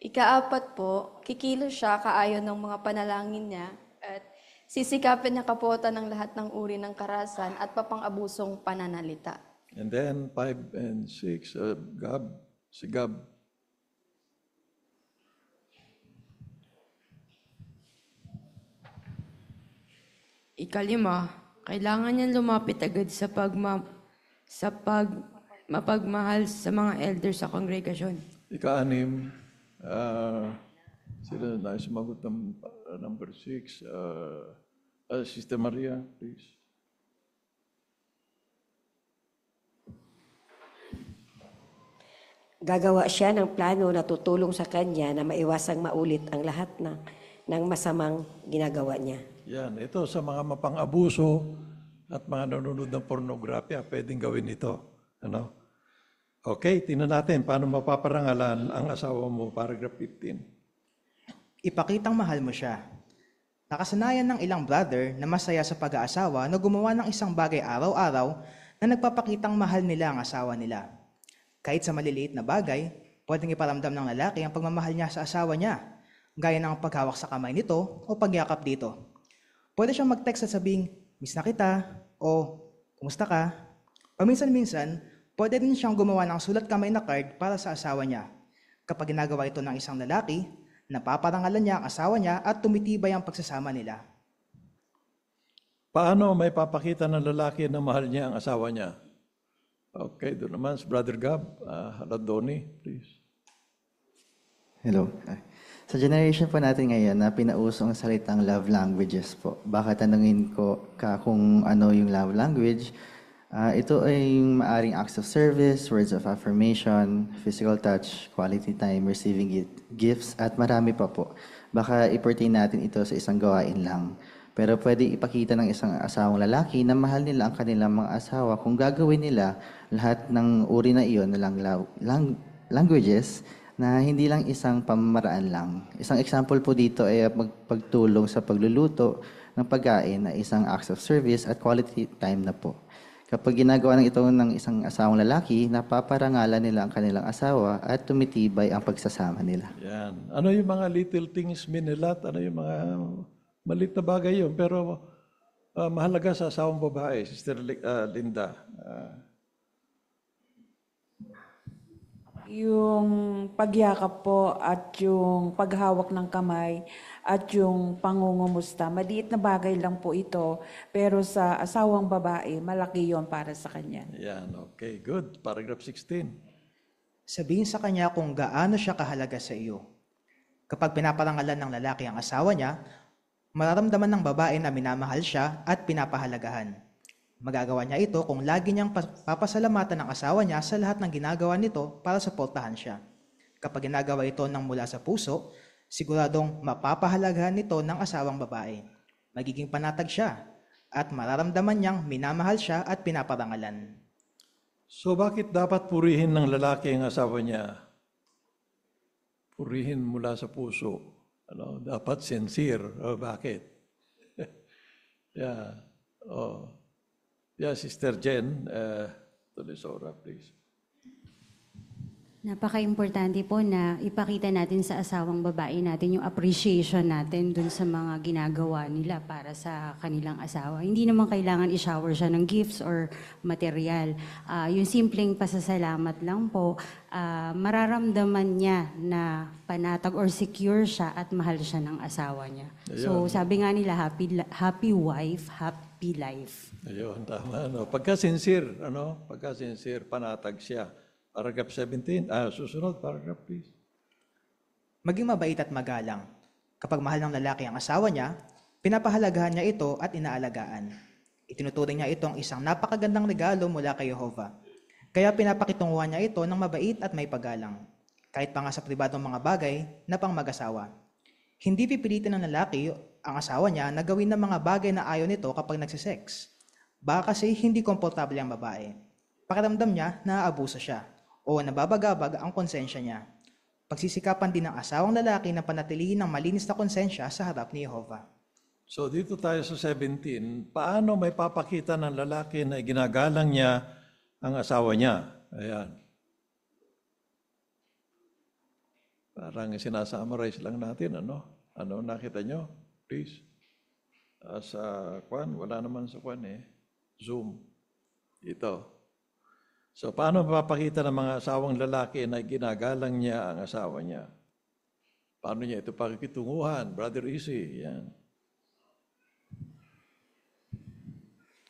Ikaapat po, kikilos siya kaayon ng mga panalangin niya at sisikapin niya kapuotan ng lahat ng uri ng karahasan at papang-abusong pananalita. And then 5 and 6, si Gab. Ikalima, kailangan niyang lumapit agad sa mapagmahal sa mga elders sa kongregasyon. Ika-6, sila na sumagot ng number 6. Sister Maria, please. Gagawa siya ng plano na tutulong sa kanya na maiwasang maulit ang lahat ng masamang ginagawa niya. Yan, ito sa mga mapang-abuso at mga nanonood ng pornografya, pwedeng gawin ito. Ano? Okay, tingnan natin paano mapaparangalan ang asawa mo, paragraph 15. Ipakitang mahal mo siya. Nakasanayan ng ilang brother na masaya sa pag-aasawa na gumawa ng isang bagay araw-araw na nagpapakitang mahal nila ang asawa nila. Kahit sa maliliit na bagay, pwedeng iparamdam ng lalaki ang pagmamahal niya sa asawa niya, gaya ng paghawak sa kamay nito o pagyakap dito. Pwede siyang mag-text at sabing, "Miss na kita," o "Kumusta ka?" Paminsan-minsan, pwede din siyang gumawa ng sulat kamay na card para sa asawa niya. Kapag ginagawa ito ng isang lalaki, napaparangalan niya ang asawa niya at tumitibay ang pagsasama nila. Paano may papakita ng lalaki na mahal niya ang asawa niya? Okay, doon naman si Brother Gab. Haladoni, please. Hello. Sa generation po natin ngayon na pinausong salitang love languages po, baka tanungin ko kung ano yung love language. Ito ay maaring acts of service, words of affirmation, physical touch, quality time, receiving gifts, at marami pa po. Baka i-pertain natin ito sa isang gawain lang. Pero pwede ipakita ng isang asawang lalaki na mahal nila ang kanilang mga asawa kung gagawin nila lahat ng uri na iyon na languages na hindi lang isang pamamaraan lang. Isang example po dito ay pagtulong sa pagluluto ng pagkain na isang acts of service at quality time na po. Kapag ginagawa ng ito ng isang asawang lalaki, napaparangalan nila ang kanilang asawa at tumitibay ang pagsasama nila. Yan. Ano yung mga little things minilat? Ano yung mga maliit na bagay yun? Pero mahalaga sa asawang babae, Sister Linda. yung pagyakap po at yung paghawak ng kamay at yung pangungumusta. Maliit na bagay lang po ito, pero sa asawang babae, malaki yon para sa kanya. Yan, okay, good. Paragraph 16. Sabihin sa kanya kung gaano siya kahalaga sa iyo. Kapag pinaparangalan ng lalaki ang asawa niya, mararamdaman ng babae na minamahal siya at pinapahalagahan. Magagawa niya ito kung lagi niyang papasalamatan ng asawa niya sa lahat ng ginagawa nito para suportahan siya. Kapag ginagawa ito ng mula sa puso, siguradong mapapahalagahan nito ng asawang babae. Magiging panatag siya at mararamdaman niyang minamahal siya at pinaparangalan. So bakit dapat purihin ng lalaki ang asawa niya? Purihin mula sa puso. Dapat sincere. Bakit? Yeah. Yeah, Sister Jen, Tolesora, please. Napaka-importante po na ipakita natin sa asawang babae natin yung appreciation natin dun sa mga ginagawa nila para sa kanilang asawa. Hindi naman kailangan i-shower siya ng gifts or material. Yung simpleng pasasalamat lang po, mararamdaman niya na panatag or secure siya at mahal siya ng asawa niya. So sabi nga nila, happy wife, happy life. Ayun, tama. Pagka-sincere, pagka-sincere, panatag siya. Paragraph 17. Susunod, paragraph please. Maging mabait at magalang. Kapag mahal ng lalaki ang asawa niya, pinapahalagahan niya ito at inaalagaan. Itinuturing niya itong isang napakagandang regalo mula kay Jehovah. Kaya pinapakitunguhan niya ito ng mabait at may paggalang. Kahit pa nga sa pribadong mga bagay na pang mag-asawa. Hindi pipilitin ng lalaki ang asawa niya na gawin ng mga bagay na ayaw nito kapag nagsisex. Baka kasi hindi komportable ang babae. Pakiramdam niya na aabuso siya o nababagabag ang konsensya niya. Pagsisikapan din ng asawang lalaki na panatilihin ng malinis na konsensya sa harap ni Jehovah. So dito tayo sa 17, paano may papakita ng lalaki na ginagalang niya ang asawa niya? Ayan. Parang sinasummarize lang natin, Ano nakita nyo? Please. Sa kwan, wala naman sa kwan Zoom. Ito. So, paano mapapakita ng mga asawang lalaki na ginagalang niya ang asawa niya? Paano niya ito pakikitunguhan? Brother Easy, yan.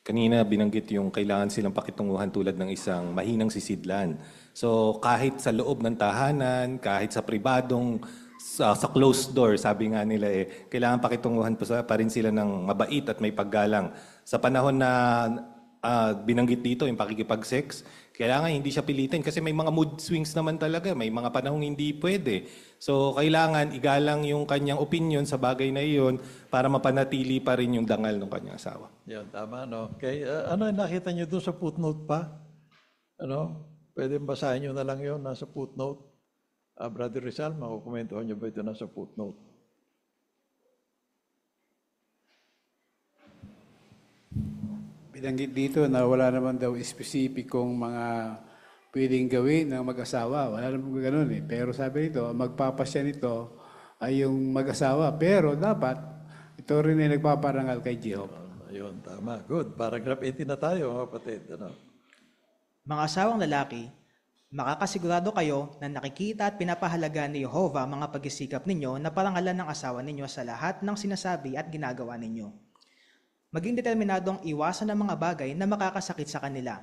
Kanina binanggit yung kailangan silang pakitunguhan tulad ng isang mahinang sisidlan. So, kahit sa loob ng tahanan, kahit sa pribadong, sa closed door, sabi nga nila kailangan pakitunguhan pa rin sila ng mabait at may paggalang. Sa panahon na binanggit dito, yung pakikipag-sex, kailangan hindi siya pilitin kasi may mga mood swings naman talaga, may mga panahong hindi pwede. So, kailangan igalang yung kanyang opinion sa bagay na iyon para mapanatili pa rin yung dangal ng kanyang asawa. Yan, tama, Okay, ano nakita niyo doon sa footnote pa? Pwede basahin niyo na lang yun, nasa footnote. Brother Rizal, makukomentuhan niyo ba ito nasa footnote? Binanggit dito na wala naman daw espesipikong mga pwedeng gawin ng mag-asawa. Wala naman gano'n Pero sabi nito, magpapasya nito ay yung mag-asawa. Pero dapat, ito rin ay nagpaparangal kay Jehovah. Ayun, tama. Good. Paragraph 18 na tayo, mga kapatid. Mga asawang lalaki, makakasigurado kayo na nakikita at pinapahalaga ni Jehovah mga pagsisikap ninyo na parangalan ng asawa ninyo sa lahat ng sinasabi at ginagawa ninyo. Maging determinadong iwasan ng mga bagay na makakasakit sa kanila.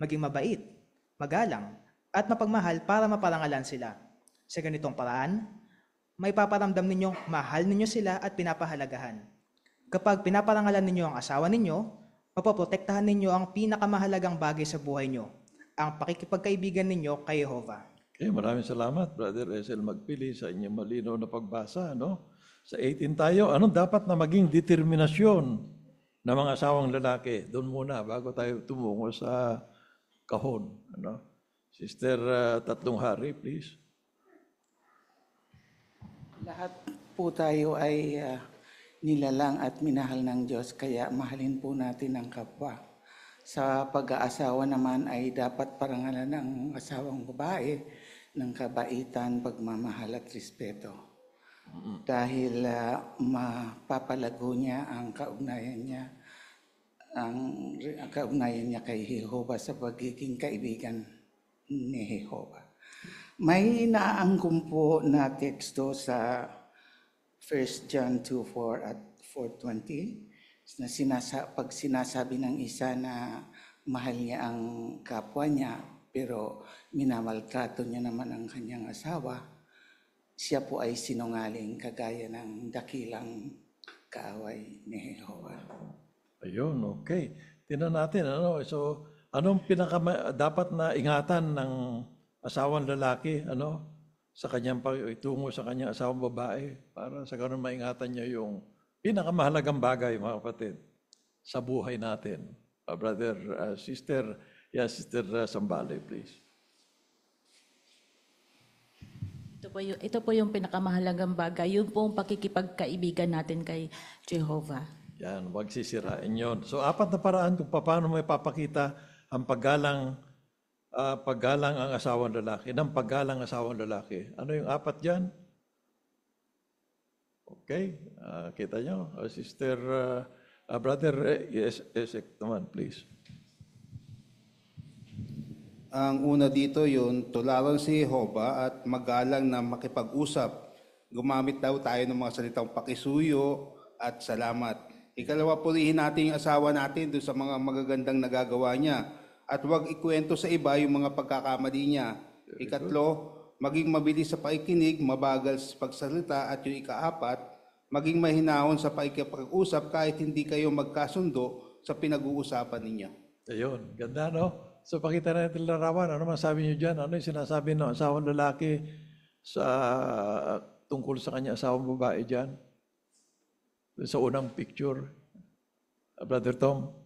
Maging mabait, magalang, at mapagmahal para maparangalan sila. Sa ganitong paraan, may paparamdam ninyong mahal ninyo sila at pinapahalagahan. Kapag pinaparangalan ninyo ang asawa ninyo, mapoprotektahan ninyo ang pinakamahalagang bagay sa buhay nyo, ang pakikipagkaibigan ninyo kay Jehovah. Okay, maraming salamat, Brother Esel Magpili, sa inyong malinaw na pagbasa. Sa 18 tayo, anong dapat na maging determinasyon ng mga asawang lalaki? Doon muna, bago tayo tumungo sa kahon. Sister Tatlong Hari, please. Lahat po tayo ay nilalang at minahal ng Diyos, kaya mahalin po natin ang kapwa. Sa pag-aasawa naman ay dapat parangalan ng asawang babae ng kabaitan, pagmamahal at respeto. Dahil mapapalago niya ang kaugnayan niya kay Jehovah sa pagiging kaibigan ni Jehovah. May naaangkong po na teksto sa 1 John 2:4 at 4:20 na pag sinasabi ng isa na mahal niya ang kapwa niya pero minamaltrato niya naman ang kanyang asawa, siya po ay sinungaling kagaya ng dakilang kaaway ni Jehovah. Ayun, okay. Tingnan natin, so, anong dapat na ingatan ng asawang lalaki, sa kanyang tungo sa kanyang asawang babae, para sa ganun maingatan niya yung pinakamahalagang bagay, mga kapatid, sa buhay natin. Sister Sambale, please. Ito po yung pinakamahalagang bagay, yung pong pakikipagkaibigan natin kay Jehovah. Yan, huwag sisirain yun. So, 4 na paraan kung paano mo ipapakita ang paggalang ang asawang lalaki, ng paggalang asawang lalaki. Ano yung 4 dyan? Okay, kita nyo. Sister, Brother Esek naman, please. Ang una dito yun, tularan si Jehovah at magalang na makipag-usap. Gumamit daw tayo ng mga salitang pakisuyo at salamat. Ikalawa, purihin natin yung asawa natin doon sa mga magagandang nagagawa niya. At huwag ikwento sa iba yung mga pagkakamali niya. Ikatlo, maging mabilis sa pakikinig, mabagal sa pagsalita. At yung ika-4, maging mahinahon sa pakikipag-usap kahit hindi kayo magkasundo sa pinag-uusapan ninyo. Ayun, ganda, no? So pakita natin larawan. Ano masabi niyo dyan? Ano yung sinasabi ng asawang lalaki tungkol sa kanya asawang babae dyan? Sa unang picture, Brother Tom.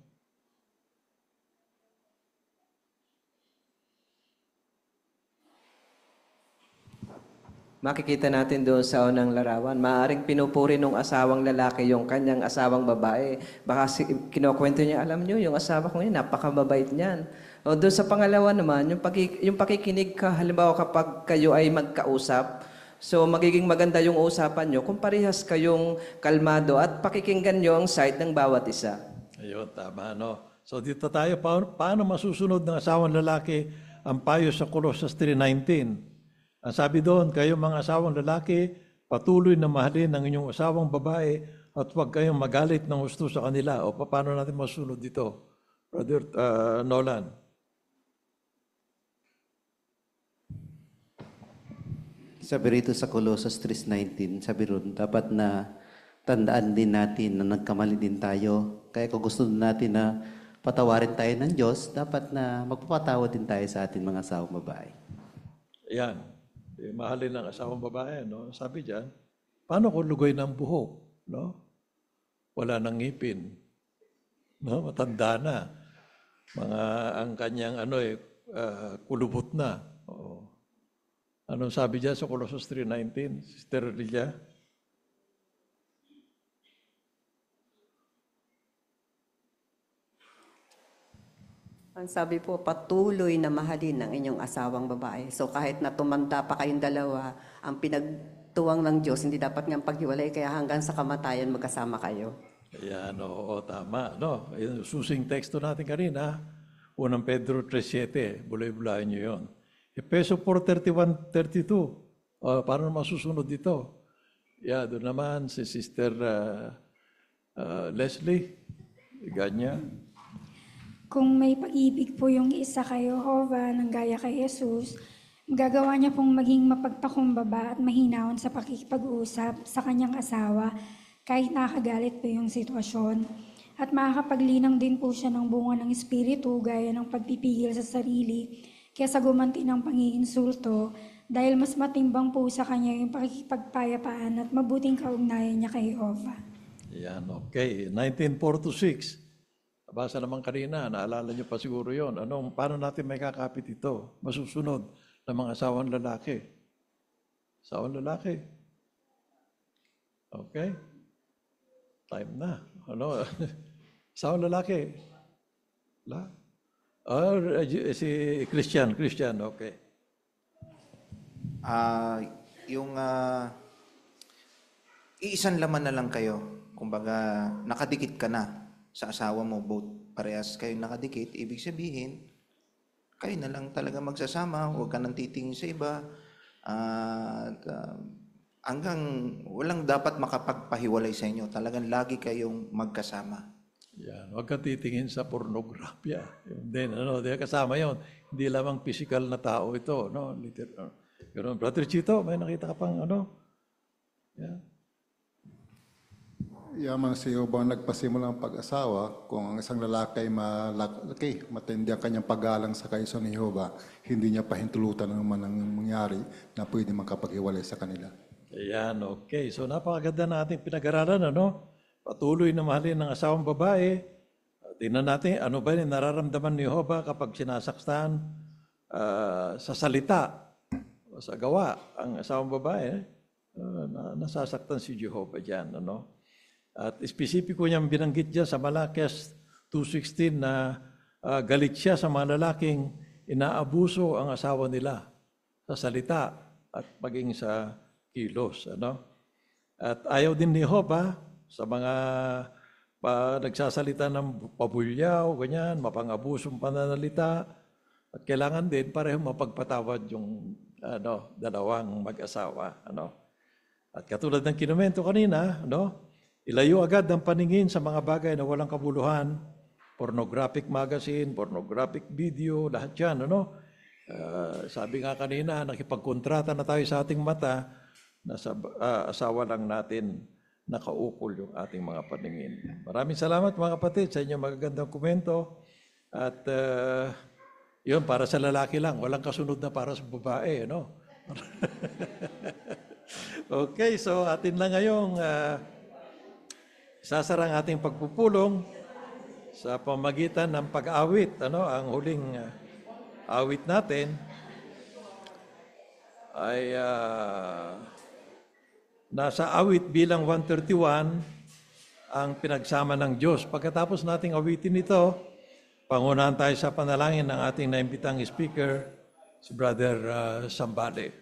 Makikita natin doon sa unang larawan, maaaring pinupuri ng asawang lalaki yung kanyang asawang babae. Baka kinukwento niya, alam niyo, yung asawa ko ngayon, napakababait niyan. O doon sa pangalawa naman, yung pakikinig ka, halimbawa kapag kayo ay magkausap, so magiging maganda yung usapan nyo kung parehas kayong kalmado at pakikinggan nyo ang side ng bawat isa. Ayun, tama, no? So dito tayo, paano masusunod ng asawang lalaki ang payo sa Colossus 3:19? Ang sabi doon, kayo mga asawang lalaki, patuloy na mahalin ang inyong asawang babae at huwag kayong magalit ng gusto sa kanila. O paano natin masunod dito? Brother Nolan. Sabi rito sa Colossus 3:19, sabi ron, dapat na tandaan din natin na nagkamali din tayo. Kaya kung gusto natin na patawarin tayo ng Diyos, dapat na magpapatawad din tayo sa ating mga asawang babae. Yan. Mahalin ng asawang babae, no? Sabi diyan, paano kung lugoy ng buhok, no? Wala nang ngipin, no? Matanda na. Ang kanyang kulubot na. Oo. Anong sabi diyan sa Colossus 3:19, Sister Lilia? Ang sabi po, patuloy na mahalin ang inyong asawang babae. So kahit na tumanda pa kayong dalawa, ang pinagtuwang ng Diyos, hindi dapat nga paghiwalay, kaya hanggang sa kamatayan magkasama kayo. Ayan, oo, tama. No? Susing teksto natin kanina, 1 Pedro 3:7, bulay-bulayan nyo yun. Efeso 4:31-32, paano masusunod dito? Yeah, doon naman si Sister Leslie, ganyan. Kung may pag-ibig po yung isa kay Jehovah ng gaya kay Jesus, gagawa niya pong maging mapagpakumbaba at mahinahon sa pakikipag-usap sa kanyang asawa kahit nakagalit po yung sitwasyon. At makakapaglinang din po siya ng bunga ng Espiritu gaya ng pagpipigil sa sarili kaysa gumanti ng pangiinsulto dahil mas matimbang po sa kanya yung pakikipagpayapaan at mabuting kaugnayan niya kay Jehovah. Yan, okay. 19:4-6. Basa naman kanina, naalala niyo pa siguro yon. Paano natin may kakapit ito? Masusunod ng mga asawang lalaki. Asawang lalaki. Okay? Time na. Asawang lalaki. Si Christian, okay. Iisang laman na lang kayo. Kumbaga, nakadikit ka na sa asawa mo, both parehas kayo nakadikit, ibig sabihin, kayo na lang talaga magsasama, huwag ka nang titingin sa iba. At hanggang walang dapat makapagpahiwalay sa inyo. Talagang lagi kayong magkasama. Yan, huwag ka titingin sa pornografya. Yun din, di kasama yun. Hindi lamang physical na tao ito, no? Ganun. Brother Chito, may nakita ka pang Yeah. Yaman si Jehovah ang nagpasimula ng pag-asawa, kung ang isang lalaki ay malaki, matindi ang kanyang paggalang sa kaisa ni Jehovah, hindi niya pahintulutan naman ang mangyari na pwede makapaghiwalay sa kanila. Ayan, okay. So napakaganda na ating pinag-aralan, Patuloy na mahalin ng asawang babae. Tingnan natin, ano ba yung nararamdaman ni Jehovah kapag sinasaktan sa salita o sa gawa ang asawang babae. Nasasaktan si Jehovah dyan, At espesipiko niyang binanggit dyan sa Malakias 2:16 na galit siya sa mga lalaking inaabuso ang asawa nila sa salita at maging sa kilos. At ayaw din ni Jehovah sa mga nagsasalita ng pabulyaw, ganyan, mapang-abusong pananalita. At kailangan din parehong mapagpatawad yung dalawang mag-asawa. At katulad ng kinumento kanina, ilayo agad ang paningin sa mga bagay na walang kabuluhan, pornographic magazine, pornographic video, lahat yan, sabi nga kanina, nakipagkontrata na tayo sa ating mata na sa asawa lang natin nakaukol yung ating mga paningin. Maraming salamat mga kapatid sa inyong magagandang komento. At yun, para sa lalaki lang, walang kasunod na para sa babae, Okay, so atin lang ngayong sasara ang ating pagpupulong sa pamagitan ng pag-awit. Ang huling awit natin ay nasa awit bilang 131 ang pinagsama ng Diyos. Pagkatapos nating awitin ito, pangunahan tayo sa panalangin ng ating naimbitang speaker, si Brother Sambale.